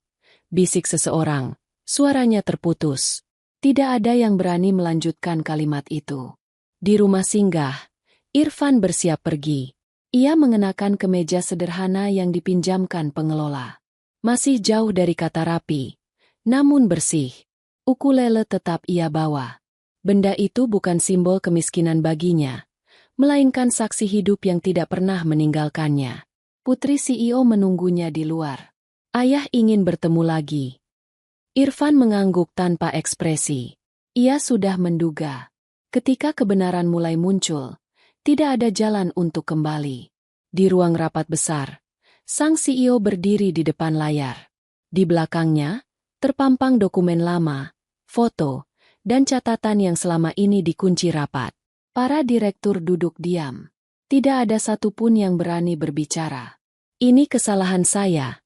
bisik seseorang, suaranya terputus. Tidak ada yang berani melanjutkan kalimat itu. Di rumah singgah, Irfan bersiap pergi. Ia mengenakan kemeja sederhana yang dipinjamkan pengelola. Masih jauh dari kata rapi, namun bersih. Ukulele tetap ia bawa. Benda itu bukan simbol kemiskinan baginya, melainkan saksi hidup yang tidak pernah meninggalkannya. Putri CEO menunggunya di luar. Ayah ingin bertemu lagi. Irfan mengangguk tanpa ekspresi. Ia sudah menduga. Ketika kebenaran mulai muncul, tidak ada jalan untuk kembali. Di ruang rapat besar, sang CEO berdiri di depan layar. Di belakangnya, terpampang dokumen lama, foto, dan catatan yang selama ini dikunci rapat. Para direktur duduk diam. Tidak ada satupun yang berani berbicara. Ini kesalahan saya,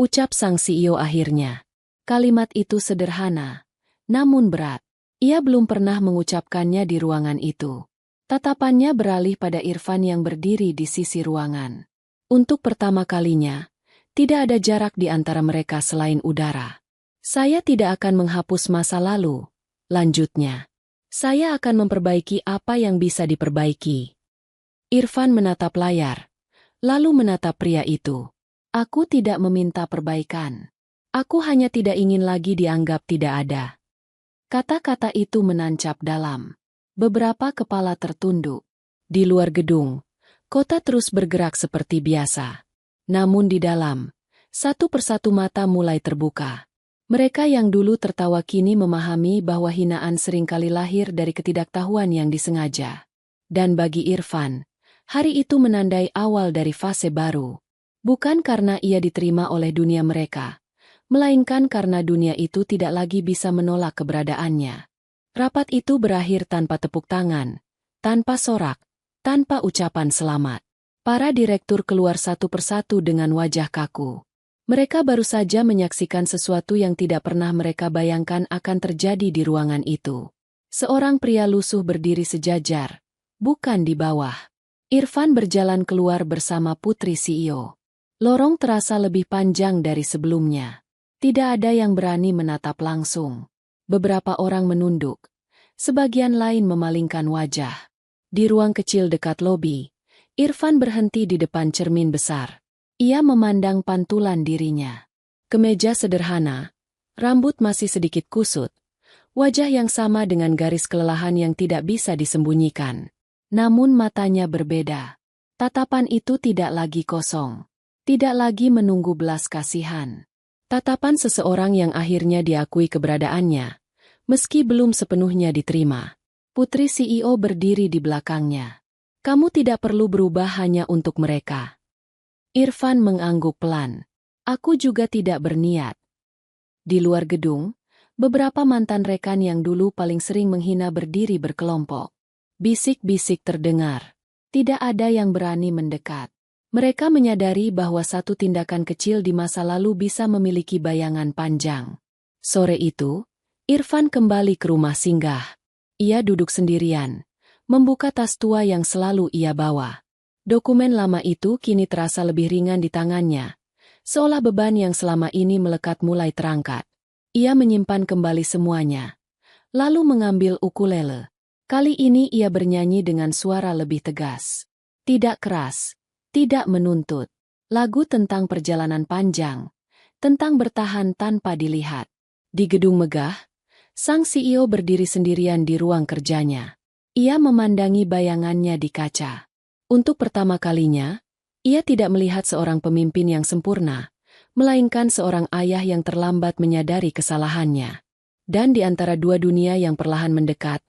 ucap sang CEO akhirnya. Kalimat itu sederhana, namun berat. Ia belum pernah mengucapkannya di ruangan itu. Tatapannya beralih pada Irfan yang berdiri di sisi ruangan. Untuk pertama kalinya, tidak ada jarak di antara mereka selain udara. Saya tidak akan menghapus masa lalu, lanjutnya. Saya akan memperbaiki apa yang bisa diperbaiki. Irfan menatap layar, lalu menatap pria itu. Aku tidak meminta perbaikan. Aku hanya tidak ingin lagi dianggap tidak ada. Kata-kata itu menancap dalam. Beberapa kepala tertunduk. Di luar gedung, kota terus bergerak seperti biasa. Namun di dalam, satu persatu mata mulai terbuka. Mereka yang dulu tertawa kini memahami bahwa hinaan seringkali lahir dari ketidaktahuan yang disengaja. Dan bagi Irfan, hari itu menandai awal dari fase baru. Bukan karena ia diterima oleh dunia mereka, melainkan karena dunia itu tidak lagi bisa menolak keberadaannya. Rapat itu berakhir tanpa tepuk tangan, tanpa sorak, tanpa ucapan selamat. Para direktur keluar satu persatu dengan wajah kaku. Mereka baru saja menyaksikan sesuatu yang tidak pernah mereka bayangkan akan terjadi di ruangan itu. Seorang pria lusuh berdiri sejajar, bukan di bawah. Irfan berjalan keluar bersama putri CEO. Lorong terasa lebih panjang dari sebelumnya. Tidak ada yang berani menatap langsung. Beberapa orang menunduk. Sebagian lain memalingkan wajah. Di ruang kecil dekat lobi, Irfan berhenti di depan cermin besar. Ia memandang pantulan dirinya. Kemeja sederhana, rambut masih sedikit kusut, wajah yang sama dengan garis kelelahan yang tidak bisa disembunyikan. Namun matanya berbeda. Tatapan itu tidak lagi kosong. Tidak lagi menunggu belas kasihan. Tatapan seseorang yang akhirnya diakui keberadaannya, meski belum sepenuhnya diterima. Putri CEO berdiri di belakangnya. Kamu tidak perlu berubah hanya untuk mereka. Irfan mengangguk pelan. Aku juga tidak berniat. Di luar gedung, beberapa mantan rekan yang dulu paling sering menghina berdiri berkelompok. Bisik-bisik terdengar. Tidak ada yang berani mendekat. Mereka menyadari bahwa satu tindakan kecil di masa lalu bisa memiliki bayangan panjang. Sore itu, Irfan kembali ke rumah singgah. Ia duduk sendirian, membuka tas tua yang selalu ia bawa. Dokumen lama itu kini terasa lebih ringan di tangannya, seolah beban yang selama ini melekat mulai terangkat. Ia menyimpan kembali semuanya, lalu mengambil ukulele. Kali ini ia bernyanyi dengan suara lebih tegas. Tidak keras, tidak menuntut. Lagu tentang perjalanan panjang, tentang bertahan tanpa dilihat. Di gedung megah, sang CEO berdiri sendirian di ruang kerjanya. Ia memandangi bayangannya di kaca. Untuk pertama kalinya, ia tidak melihat seorang pemimpin yang sempurna, melainkan seorang ayah yang terlambat menyadari kesalahannya. Dan di antara dua dunia yang perlahan mendekat,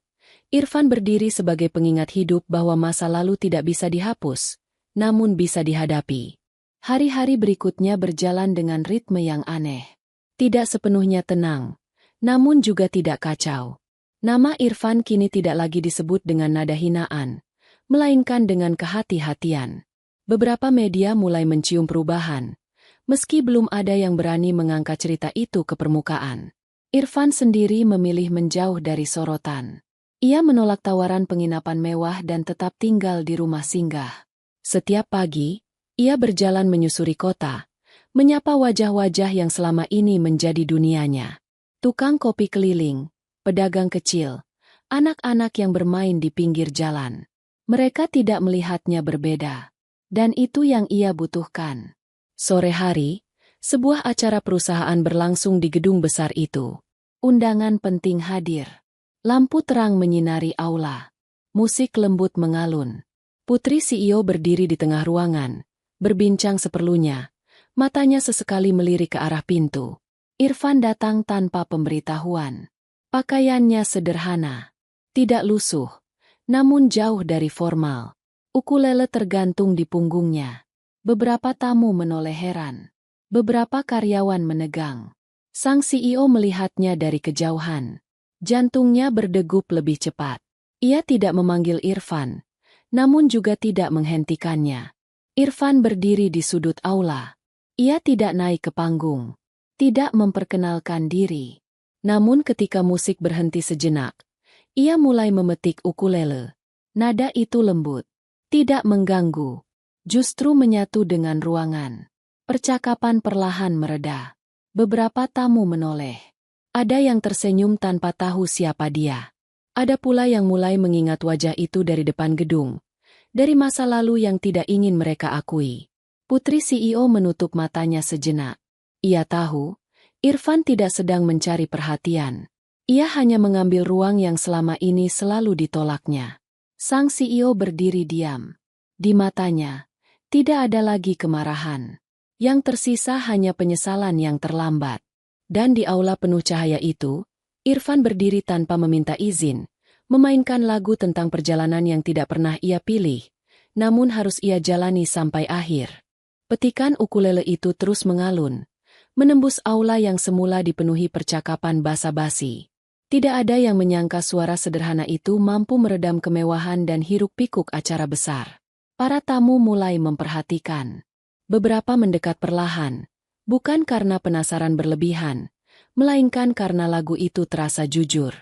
Irfan berdiri sebagai pengingat hidup bahwa masa lalu tidak bisa dihapus, namun bisa dihadapi. Hari-hari berikutnya berjalan dengan ritme yang aneh. Tidak sepenuhnya tenang, namun juga tidak kacau. Nama Irfan kini tidak lagi disebut dengan nada hinaan, melainkan dengan kehati-hatian. Beberapa media mulai mencium perubahan, meski belum ada yang berani mengangkat cerita itu ke permukaan. Irfan sendiri memilih menjauh dari sorotan. Ia menolak tawaran penginapan mewah dan tetap tinggal di rumah singgah. Setiap pagi, ia berjalan menyusuri kota, menyapa wajah-wajah yang selama ini menjadi dunianya. Tukang kopi keliling, pedagang kecil, anak-anak yang bermain di pinggir jalan. Mereka tidak melihatnya berbeda. Dan itu yang ia butuhkan. Sore hari, sebuah acara perusahaan berlangsung di gedung besar itu. Undangan penting hadir. Lampu terang menyinari aula. Musik lembut mengalun. Putri CEO berdiri di tengah ruangan, berbincang seperlunya. Matanya sesekali melirik ke arah pintu. Irfan datang tanpa pemberitahuan. Pakaiannya sederhana. Tidak lusuh, namun jauh dari formal. Ukulele tergantung di punggungnya. Beberapa tamu menoleh heran. Beberapa karyawan menegang. Sang CEO melihatnya dari kejauhan. Jantungnya berdegup lebih cepat. Ia tidak memanggil Irfan, namun juga tidak menghentikannya. Irfan berdiri di sudut aula. Ia tidak naik ke panggung, tidak memperkenalkan diri. Namun ketika musik berhenti sejenak, ia mulai memetik ukulele. Nada itu lembut, tidak mengganggu, justru menyatu dengan ruangan. Percakapan perlahan mereda. Beberapa tamu menoleh. Ada yang tersenyum tanpa tahu siapa dia. Ada pula yang mulai mengingat wajah itu dari depan gedung, dari masa lalu yang tidak ingin mereka akui. Putri CEO menutup matanya sejenak. Ia tahu, Irfan tidak sedang mencari perhatian. Ia hanya mengambil ruang yang selama ini selalu ditolaknya. Sang CEO berdiri diam. Di matanya, tidak ada lagi kemarahan. Yang tersisa hanya penyesalan yang terlambat. Dan di aula penuh cahaya itu, Irfan berdiri tanpa meminta izin, memainkan lagu tentang perjalanan yang tidak pernah ia pilih, namun harus ia jalani sampai akhir. Petikan ukulele itu terus mengalun, menembus aula yang semula dipenuhi percakapan basa-basi. Tidak ada yang menyangka suara sederhana itu mampu meredam kemewahan dan hiruk-pikuk acara besar. Para tamu mulai memperhatikan. Beberapa mendekat perlahan. Bukan karena penasaran berlebihan, melainkan karena lagu itu terasa jujur.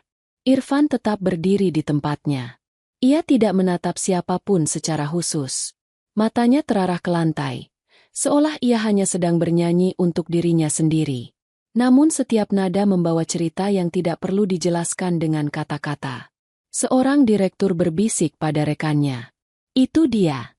Irfan tetap berdiri di tempatnya. Ia tidak menatap siapapun secara khusus. Matanya terarah ke lantai, seolah ia hanya sedang bernyanyi untuk dirinya sendiri. Namun setiap nada membawa cerita yang tidak perlu dijelaskan dengan kata-kata. Seorang direktur berbisik pada rekannya. Itu dia.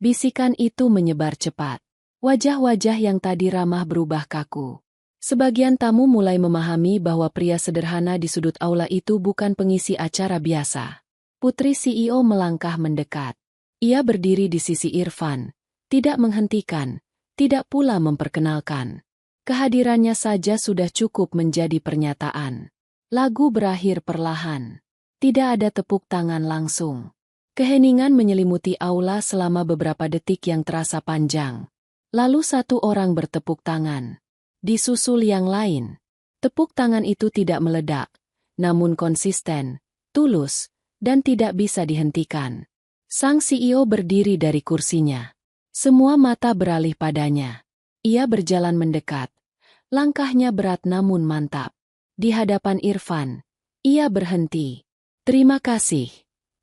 Bisikan itu menyebar cepat. Wajah-wajah yang tadi ramah berubah kaku. Sebagian tamu mulai memahami bahwa pria sederhana di sudut aula itu bukan pengisi acara biasa. Putri CEO melangkah mendekat. Ia berdiri di sisi Irfan, tidak menghentikan, tidak pula memperkenalkan. Kehadirannya saja sudah cukup menjadi pernyataan. Lagu berakhir perlahan. Tidak ada tepuk tangan langsung. Keheningan menyelimuti aula selama beberapa detik yang terasa panjang. Lalu satu orang bertepuk tangan. Disusul yang lain. Tepuk tangan itu tidak meledak, namun konsisten, tulus, dan tidak bisa dihentikan. Sang CEO berdiri dari kursinya. Semua mata beralih padanya. Ia berjalan mendekat. Langkahnya berat namun mantap. Di hadapan Irfan, ia berhenti. "Terima kasih,"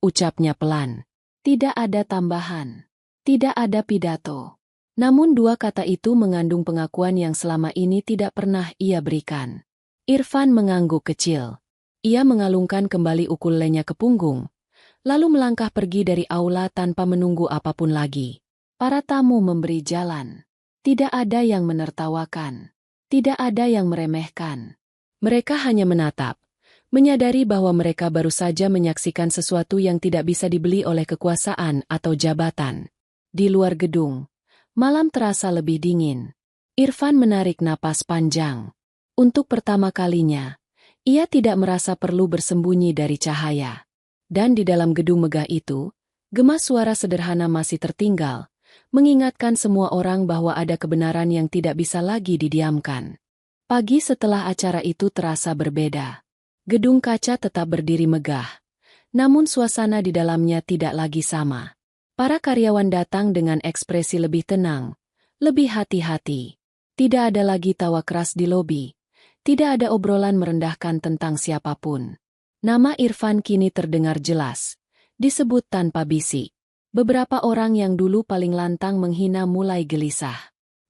ucapnya pelan. Tidak ada tambahan. Tidak ada pidato. Namun dua kata itu mengandung pengakuan yang selama ini tidak pernah ia berikan. Irfan mengangguk kecil. Ia mengalungkan kembali ukulelenya ke punggung, lalu melangkah pergi dari aula tanpa menunggu apapun lagi. Para tamu memberi jalan. Tidak ada yang menertawakan. Tidak ada yang meremehkan. Mereka hanya menatap, menyadari bahwa mereka baru saja menyaksikan sesuatu yang tidak bisa dibeli oleh kekuasaan atau jabatan. Di luar gedung, malam terasa lebih dingin. Irfan menarik napas panjang. Untuk pertama kalinya, ia tidak merasa perlu bersembunyi dari cahaya. Dan di dalam gedung megah itu, gema suara sederhana masih tertinggal, mengingatkan semua orang bahwa ada kebenaran yang tidak bisa lagi didiamkan. Pagi setelah acara itu terasa berbeda. Gedung kaca tetap berdiri megah, namun suasana di dalamnya tidak lagi sama. Para karyawan datang dengan ekspresi lebih tenang, lebih hati-hati. Tidak ada lagi tawa keras di lobi. Tidak ada obrolan merendahkan tentang siapapun. Nama Irfan kini terdengar jelas, disebut tanpa bisik. Beberapa orang yang dulu paling lantang menghina mulai gelisah.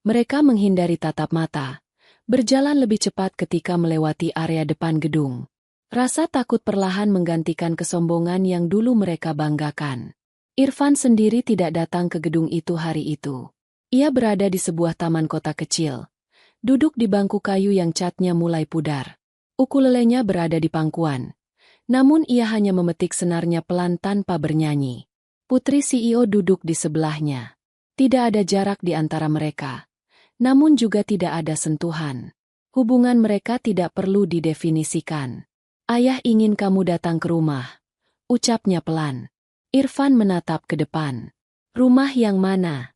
Mereka menghindari tatap mata, berjalan lebih cepat ketika melewati area depan gedung. Rasa takut perlahan menggantikan kesombongan yang dulu mereka banggakan. Irfan sendiri tidak datang ke gedung itu hari itu. Ia berada di sebuah taman kota kecil, duduk di bangku kayu yang catnya mulai pudar. Ukulelenya berada di pangkuan, namun ia hanya memetik senarnya pelan tanpa bernyanyi. Putri CEO duduk di sebelahnya. Tidak ada jarak di antara mereka, namun juga tidak ada sentuhan. Hubungan mereka tidak perlu didefinisikan. "Ayah ingin kamu datang ke rumah," ucapnya pelan. Irfan menatap ke depan. "Rumah yang mana?"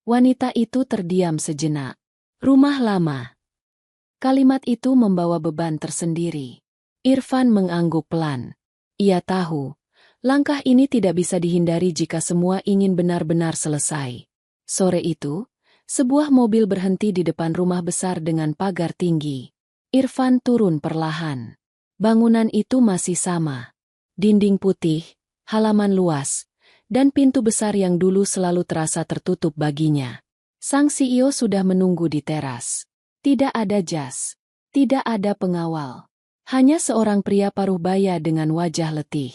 Wanita itu terdiam sejenak. "Rumah lama." Kalimat itu membawa beban tersendiri. Irfan mengangguk pelan. Ia tahu, langkah ini tidak bisa dihindari jika semua ingin benar-benar selesai. Sore itu, sebuah mobil berhenti di depan rumah besar dengan pagar tinggi. Irfan turun perlahan. Bangunan itu masih sama. Dinding putih, halaman luas, dan pintu besar yang dulu selalu terasa tertutup baginya. Sang CEO sudah menunggu di teras. Tidak ada jas, tidak ada pengawal. Hanya seorang pria paruh baya dengan wajah letih.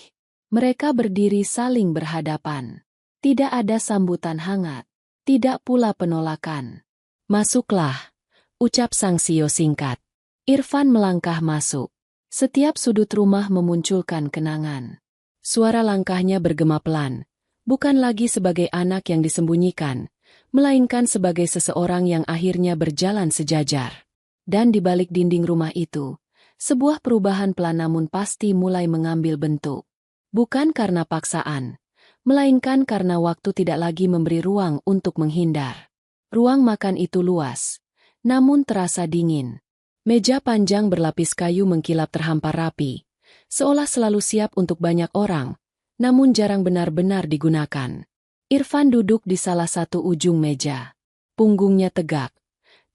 Mereka berdiri saling berhadapan. Tidak ada sambutan hangat, tidak pula penolakan. "Masuklah," ucap sang CEO singkat. Irfan melangkah masuk. Setiap sudut rumah memunculkan kenangan. Suara langkahnya bergema pelan, bukan lagi sebagai anak yang disembunyikan, melainkan sebagai seseorang yang akhirnya berjalan sejajar. Dan di balik dinding rumah itu, sebuah perubahan pelan namun pasti mulai mengambil bentuk. Bukan karena paksaan, melainkan karena waktu tidak lagi memberi ruang untuk menghindar. Ruang makan itu luas, namun terasa dingin. Meja panjang berlapis kayu mengkilap terhampar rapi, seolah selalu siap untuk banyak orang, namun jarang benar-benar digunakan. Irfan duduk di salah satu ujung meja. Punggungnya tegak,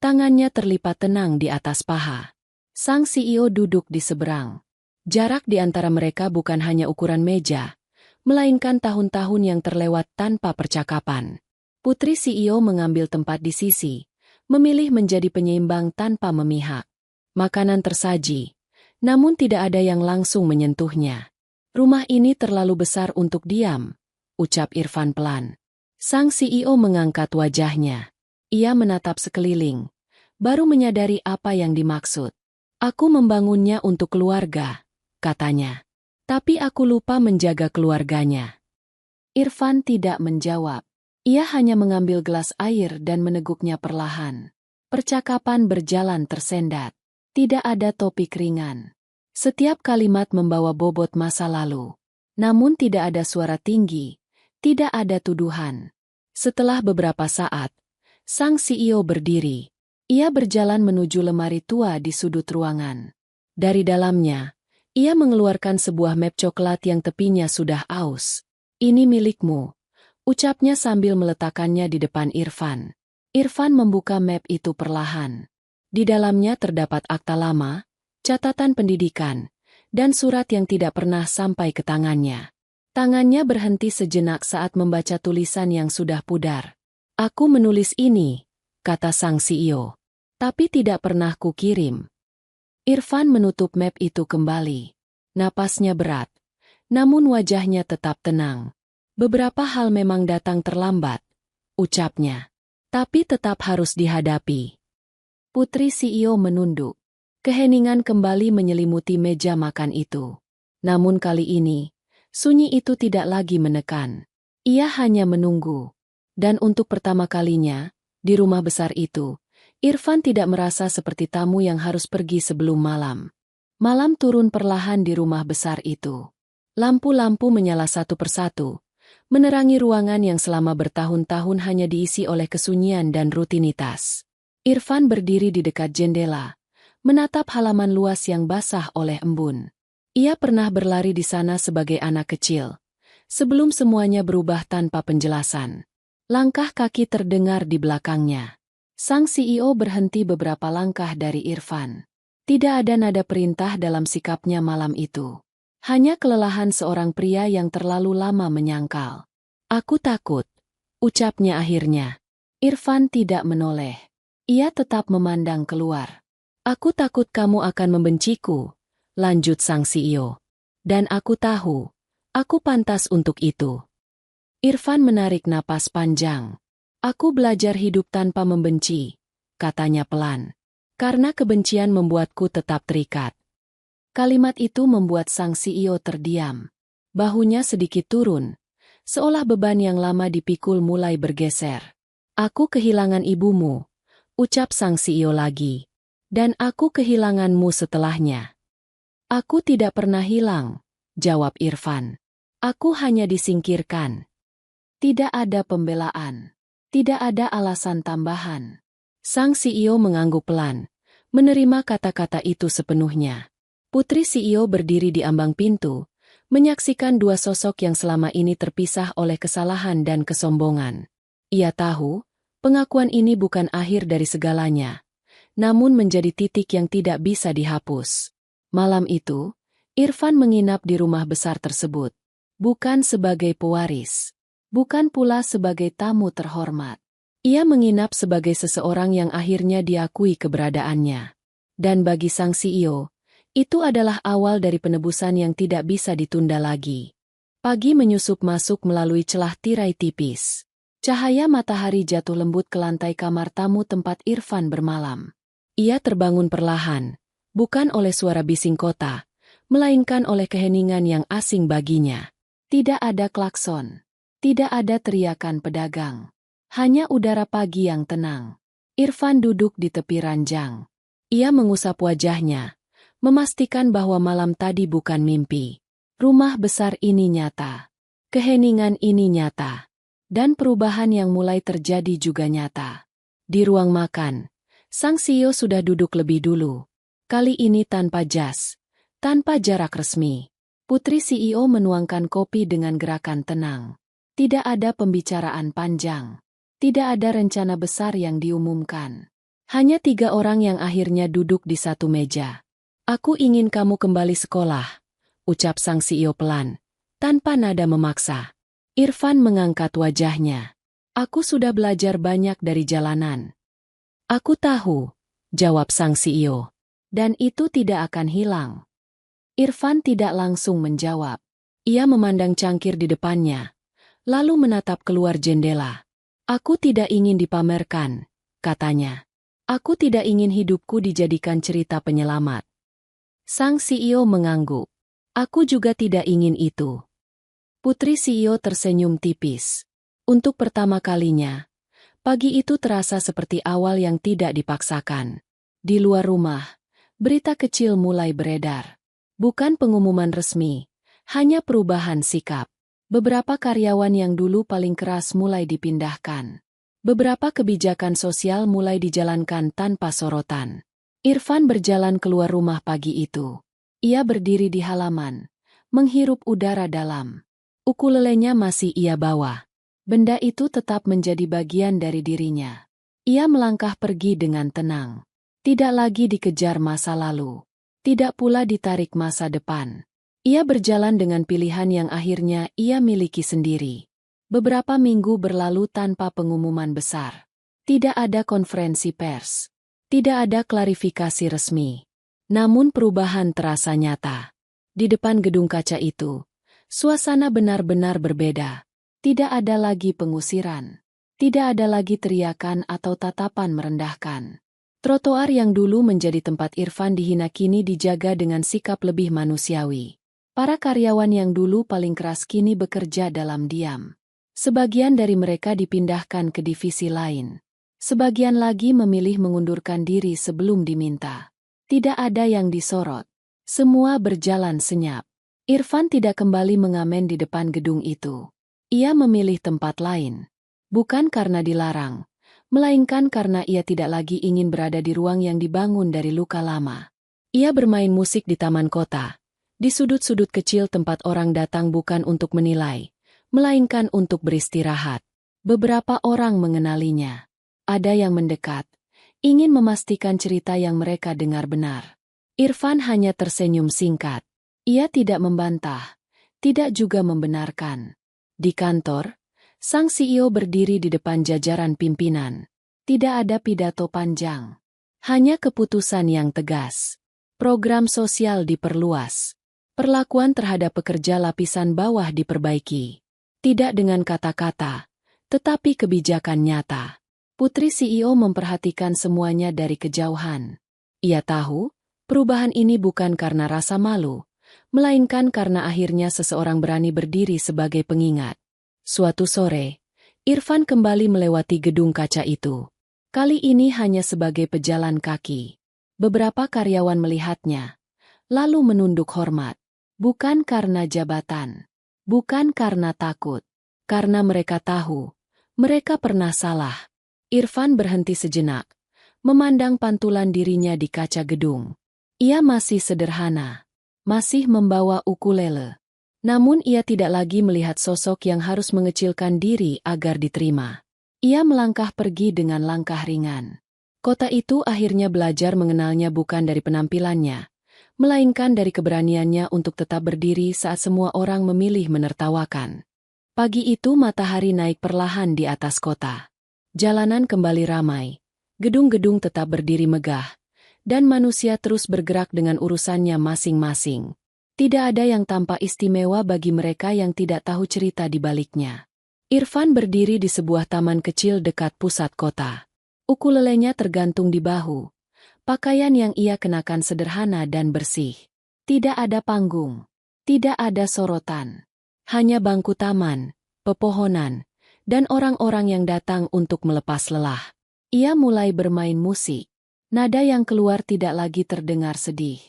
tangannya terlipat tenang di atas paha. Sang CEO duduk di seberang. Jarak di antara mereka bukan hanya ukuran meja, melainkan tahun-tahun yang terlewat tanpa percakapan. Putri CEO mengambil tempat di sisi, memilih menjadi penyeimbang tanpa memihak. Makanan tersaji, namun tidak ada yang langsung menyentuhnya. Rumah ini terlalu besar untuk diam, ucap Irfan pelan. Sang CEO mengangkat wajahnya. Ia menatap sekeliling, baru menyadari apa yang dimaksud. Aku membangunnya untuk keluarga, katanya. Tapi aku lupa menjaga keluarganya. Irfan tidak menjawab. Ia hanya mengambil gelas air dan meneguknya perlahan. Percakapan berjalan tersendat. Tidak ada topik ringan. Setiap kalimat membawa bobot masa lalu. Namun tidak ada suara tinggi. Tidak ada tuduhan. Setelah beberapa saat, sang CEO berdiri. Ia berjalan menuju lemari tua di sudut ruangan. Dari dalamnya, ia mengeluarkan sebuah map coklat yang tepinya sudah aus. Ini milikmu, ucapnya sambil meletakkannya di depan Irfan. Irfan membuka map itu perlahan. Di dalamnya terdapat akta lama, catatan pendidikan, dan surat yang tidak pernah sampai ke tangannya. Tangannya berhenti sejenak saat membaca tulisan yang sudah pudar. Aku menulis ini, kata sang CEO. Tapi tidak pernah kukirim. Irfan menutup map itu kembali. Napasnya berat, namun wajahnya tetap tenang. Beberapa hal memang datang terlambat, ucapnya. Tapi tetap harus dihadapi. Putri CEO menunduk. Keheningan kembali menyelimuti meja makan itu. Namun kali ini, sunyi itu tidak lagi menekan. Ia hanya menunggu. Dan untuk pertama kalinya, di rumah besar itu, Irfan tidak merasa seperti tamu yang harus pergi sebelum malam. Malam turun perlahan di rumah besar itu. Lampu-lampu menyala satu persatu, menerangi ruangan yang selama bertahun-tahun hanya diisi oleh kesunyian dan rutinitas. Irfan berdiri di dekat jendela, menatap halaman luas yang basah oleh embun. Ia pernah berlari di sana sebagai anak kecil, sebelum semuanya berubah tanpa penjelasan. Langkah kaki terdengar di belakangnya. Sang CEO berhenti beberapa langkah dari Irfan. Tidak ada nada perintah dalam sikapnya malam itu. Hanya kelelahan seorang pria yang terlalu lama menyangkal. Aku takut, ucapnya akhirnya. Irfan tidak menoleh. Ia tetap memandang keluar. Aku takut kamu akan membenciku, lanjut sang CEO. Dan aku tahu, aku pantas untuk itu. Irfan menarik napas panjang. Aku belajar hidup tanpa membenci, katanya pelan. Karena kebencian membuatku tetap terikat. Kalimat itu membuat sang CEO terdiam. Bahunya sedikit turun, seolah beban yang lama dipikul mulai bergeser. Aku kehilangan ibumu, ucap sang CEO lagi. Dan aku kehilanganmu setelahnya. Aku tidak pernah hilang, jawab Irfan. Aku hanya disingkirkan. Tidak ada pembelaan. Tidak ada alasan tambahan. Sang CEO mengangguk pelan, menerima kata-kata itu sepenuhnya. Putri CEO berdiri di ambang pintu, menyaksikan dua sosok yang selama ini terpisah oleh kesalahan dan kesombongan. Ia tahu, pengakuan ini bukan akhir dari segalanya, namun menjadi titik yang tidak bisa dihapus. Malam itu, Irfan menginap di rumah besar tersebut. Bukan sebagai pewaris, bukan pula sebagai tamu terhormat. Ia menginap sebagai seseorang yang akhirnya diakui keberadaannya. Dan bagi sang CEO, itu adalah awal dari penebusan yang tidak bisa ditunda lagi. Pagi menyusup masuk melalui celah tirai tipis. Cahaya matahari jatuh lembut ke lantai kamar tamu tempat Irfan bermalam. Ia terbangun perlahan, bukan oleh suara bising kota, melainkan oleh keheningan yang asing baginya. Tidak ada klakson, tidak ada teriakan pedagang. Hanya udara pagi yang tenang. Irfan duduk di tepi ranjang. Ia mengusap wajahnya, memastikan bahwa malam tadi bukan mimpi. Rumah besar ini nyata. Keheningan ini nyata. Dan perubahan yang mulai terjadi juga nyata. Di ruang makan, sang CEO sudah duduk lebih dulu. Kali ini tanpa jas, tanpa jarak resmi. Putri CEO menuangkan kopi dengan gerakan tenang. Tidak ada pembicaraan panjang. Tidak ada rencana besar yang diumumkan. Hanya 3 orang yang akhirnya duduk di satu meja. Aku ingin kamu kembali sekolah, ucap sang CEO pelan, tanpa nada memaksa. Irfan mengangkat wajahnya. Aku sudah belajar banyak dari jalanan. Aku tahu, jawab sang CEO. Dan itu tidak akan hilang. Irfan tidak langsung menjawab. Ia memandang cangkir di depannya, lalu menatap keluar jendela. Aku tidak ingin dipamerkan, katanya. Aku tidak ingin hidupku dijadikan cerita penyelamat. Sang CEO mengangguk. Aku juga tidak ingin itu. Putri CEO tersenyum tipis. Untuk pertama kalinya, pagi itu terasa seperti awal yang tidak dipaksakan. Di luar rumah, berita kecil mulai beredar. Bukan pengumuman resmi, hanya perubahan sikap. Beberapa karyawan yang dulu paling keras mulai dipindahkan. Beberapa kebijakan sosial mulai dijalankan tanpa sorotan. Irfan berjalan keluar rumah pagi itu. Ia berdiri di halaman, menghirup udara dalam. Ukulelenya masih ia bawa. Benda itu tetap menjadi bagian dari dirinya. Ia melangkah pergi dengan tenang. Tidak lagi dikejar masa lalu. Tidak pula ditarik masa depan. Ia berjalan dengan pilihan yang akhirnya ia miliki sendiri. Beberapa minggu berlalu tanpa pengumuman besar. Tidak ada konferensi pers. Tidak ada klarifikasi resmi. Namun perubahan terasa nyata. Di depan gedung kaca itu, suasana benar-benar berbeda. Tidak ada lagi pengusiran. Tidak ada lagi teriakan atau tatapan merendahkan. Trotoar yang dulu menjadi tempat Irfan dihina kini dijaga dengan sikap lebih manusiawi. Para karyawan yang dulu paling keras kini bekerja dalam diam. Sebagian dari mereka dipindahkan ke divisi lain. Sebagian lagi memilih mengundurkan diri sebelum diminta. Tidak ada yang disorot. Semua berjalan senyap. Irfan tidak kembali mengamen di depan gedung itu. Ia memilih tempat lain. Bukan karena dilarang, melainkan karena ia tidak lagi ingin berada di ruang yang dibangun dari luka lama. Ia bermain musik di taman kota, di sudut-sudut kecil tempat orang datang bukan untuk menilai, melainkan untuk beristirahat. Beberapa orang mengenalinya. Ada yang mendekat, ingin memastikan cerita yang mereka dengar benar. Irfan hanya tersenyum singkat. Ia tidak membantah, tidak juga membenarkan. Di kantor, sang CEO berdiri di depan jajaran pimpinan. Tidak ada pidato panjang. Hanya keputusan yang tegas. Program sosial diperluas. Perlakuan terhadap pekerja lapisan bawah diperbaiki. Tidak dengan kata-kata, tetapi kebijakan nyata. Putri CEO memperhatikan semuanya dari kejauhan. Ia tahu, perubahan ini bukan karena rasa malu, melainkan karena akhirnya seseorang berani berdiri sebagai pengingat. Suatu sore, Irfan kembali melewati gedung kaca itu. Kali ini hanya sebagai pejalan kaki. Beberapa karyawan melihatnya, lalu menunduk hormat. Bukan karena jabatan, bukan karena takut, karena mereka tahu, mereka pernah salah. Irfan berhenti sejenak, memandang pantulan dirinya di kaca gedung. Ia masih sederhana, masih membawa ukulele. Namun ia tidak lagi melihat sosok yang harus mengecilkan diri agar diterima. Ia melangkah pergi dengan langkah ringan. Kota itu akhirnya belajar mengenalnya bukan dari penampilannya, melainkan dari keberaniannya untuk tetap berdiri saat semua orang memilih menertawakan. Pagi itu matahari naik perlahan di atas kota. Jalanan kembali ramai, gedung-gedung tetap berdiri megah, dan manusia terus bergerak dengan urusannya masing-masing. Tidak ada yang tampak istimewa bagi mereka yang tidak tahu cerita di baliknya. Irfan berdiri di sebuah taman kecil dekat pusat kota. Ukulelenya tergantung di bahu. Pakaian yang ia kenakan sederhana dan bersih. Tidak ada panggung. Tidak ada sorotan. Hanya bangku taman, pepohonan, dan orang-orang yang datang untuk melepas lelah. Ia mulai bermain musik. Nada yang keluar tidak lagi terdengar sedih.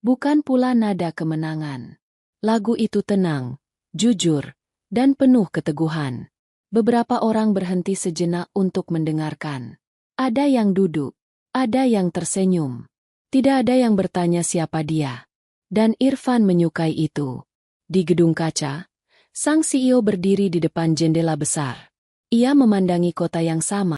Bukan pula nada kemenangan. Lagu itu tenang, jujur, dan penuh keteguhan. Beberapa orang berhenti sejenak untuk mendengarkan. Ada yang duduk, ada yang tersenyum. Tidak ada yang bertanya siapa dia. Dan Irfan menyukai itu. Di gedung kaca, sang CEO berdiri di depan jendela besar. Ia memandangi kota yang sama.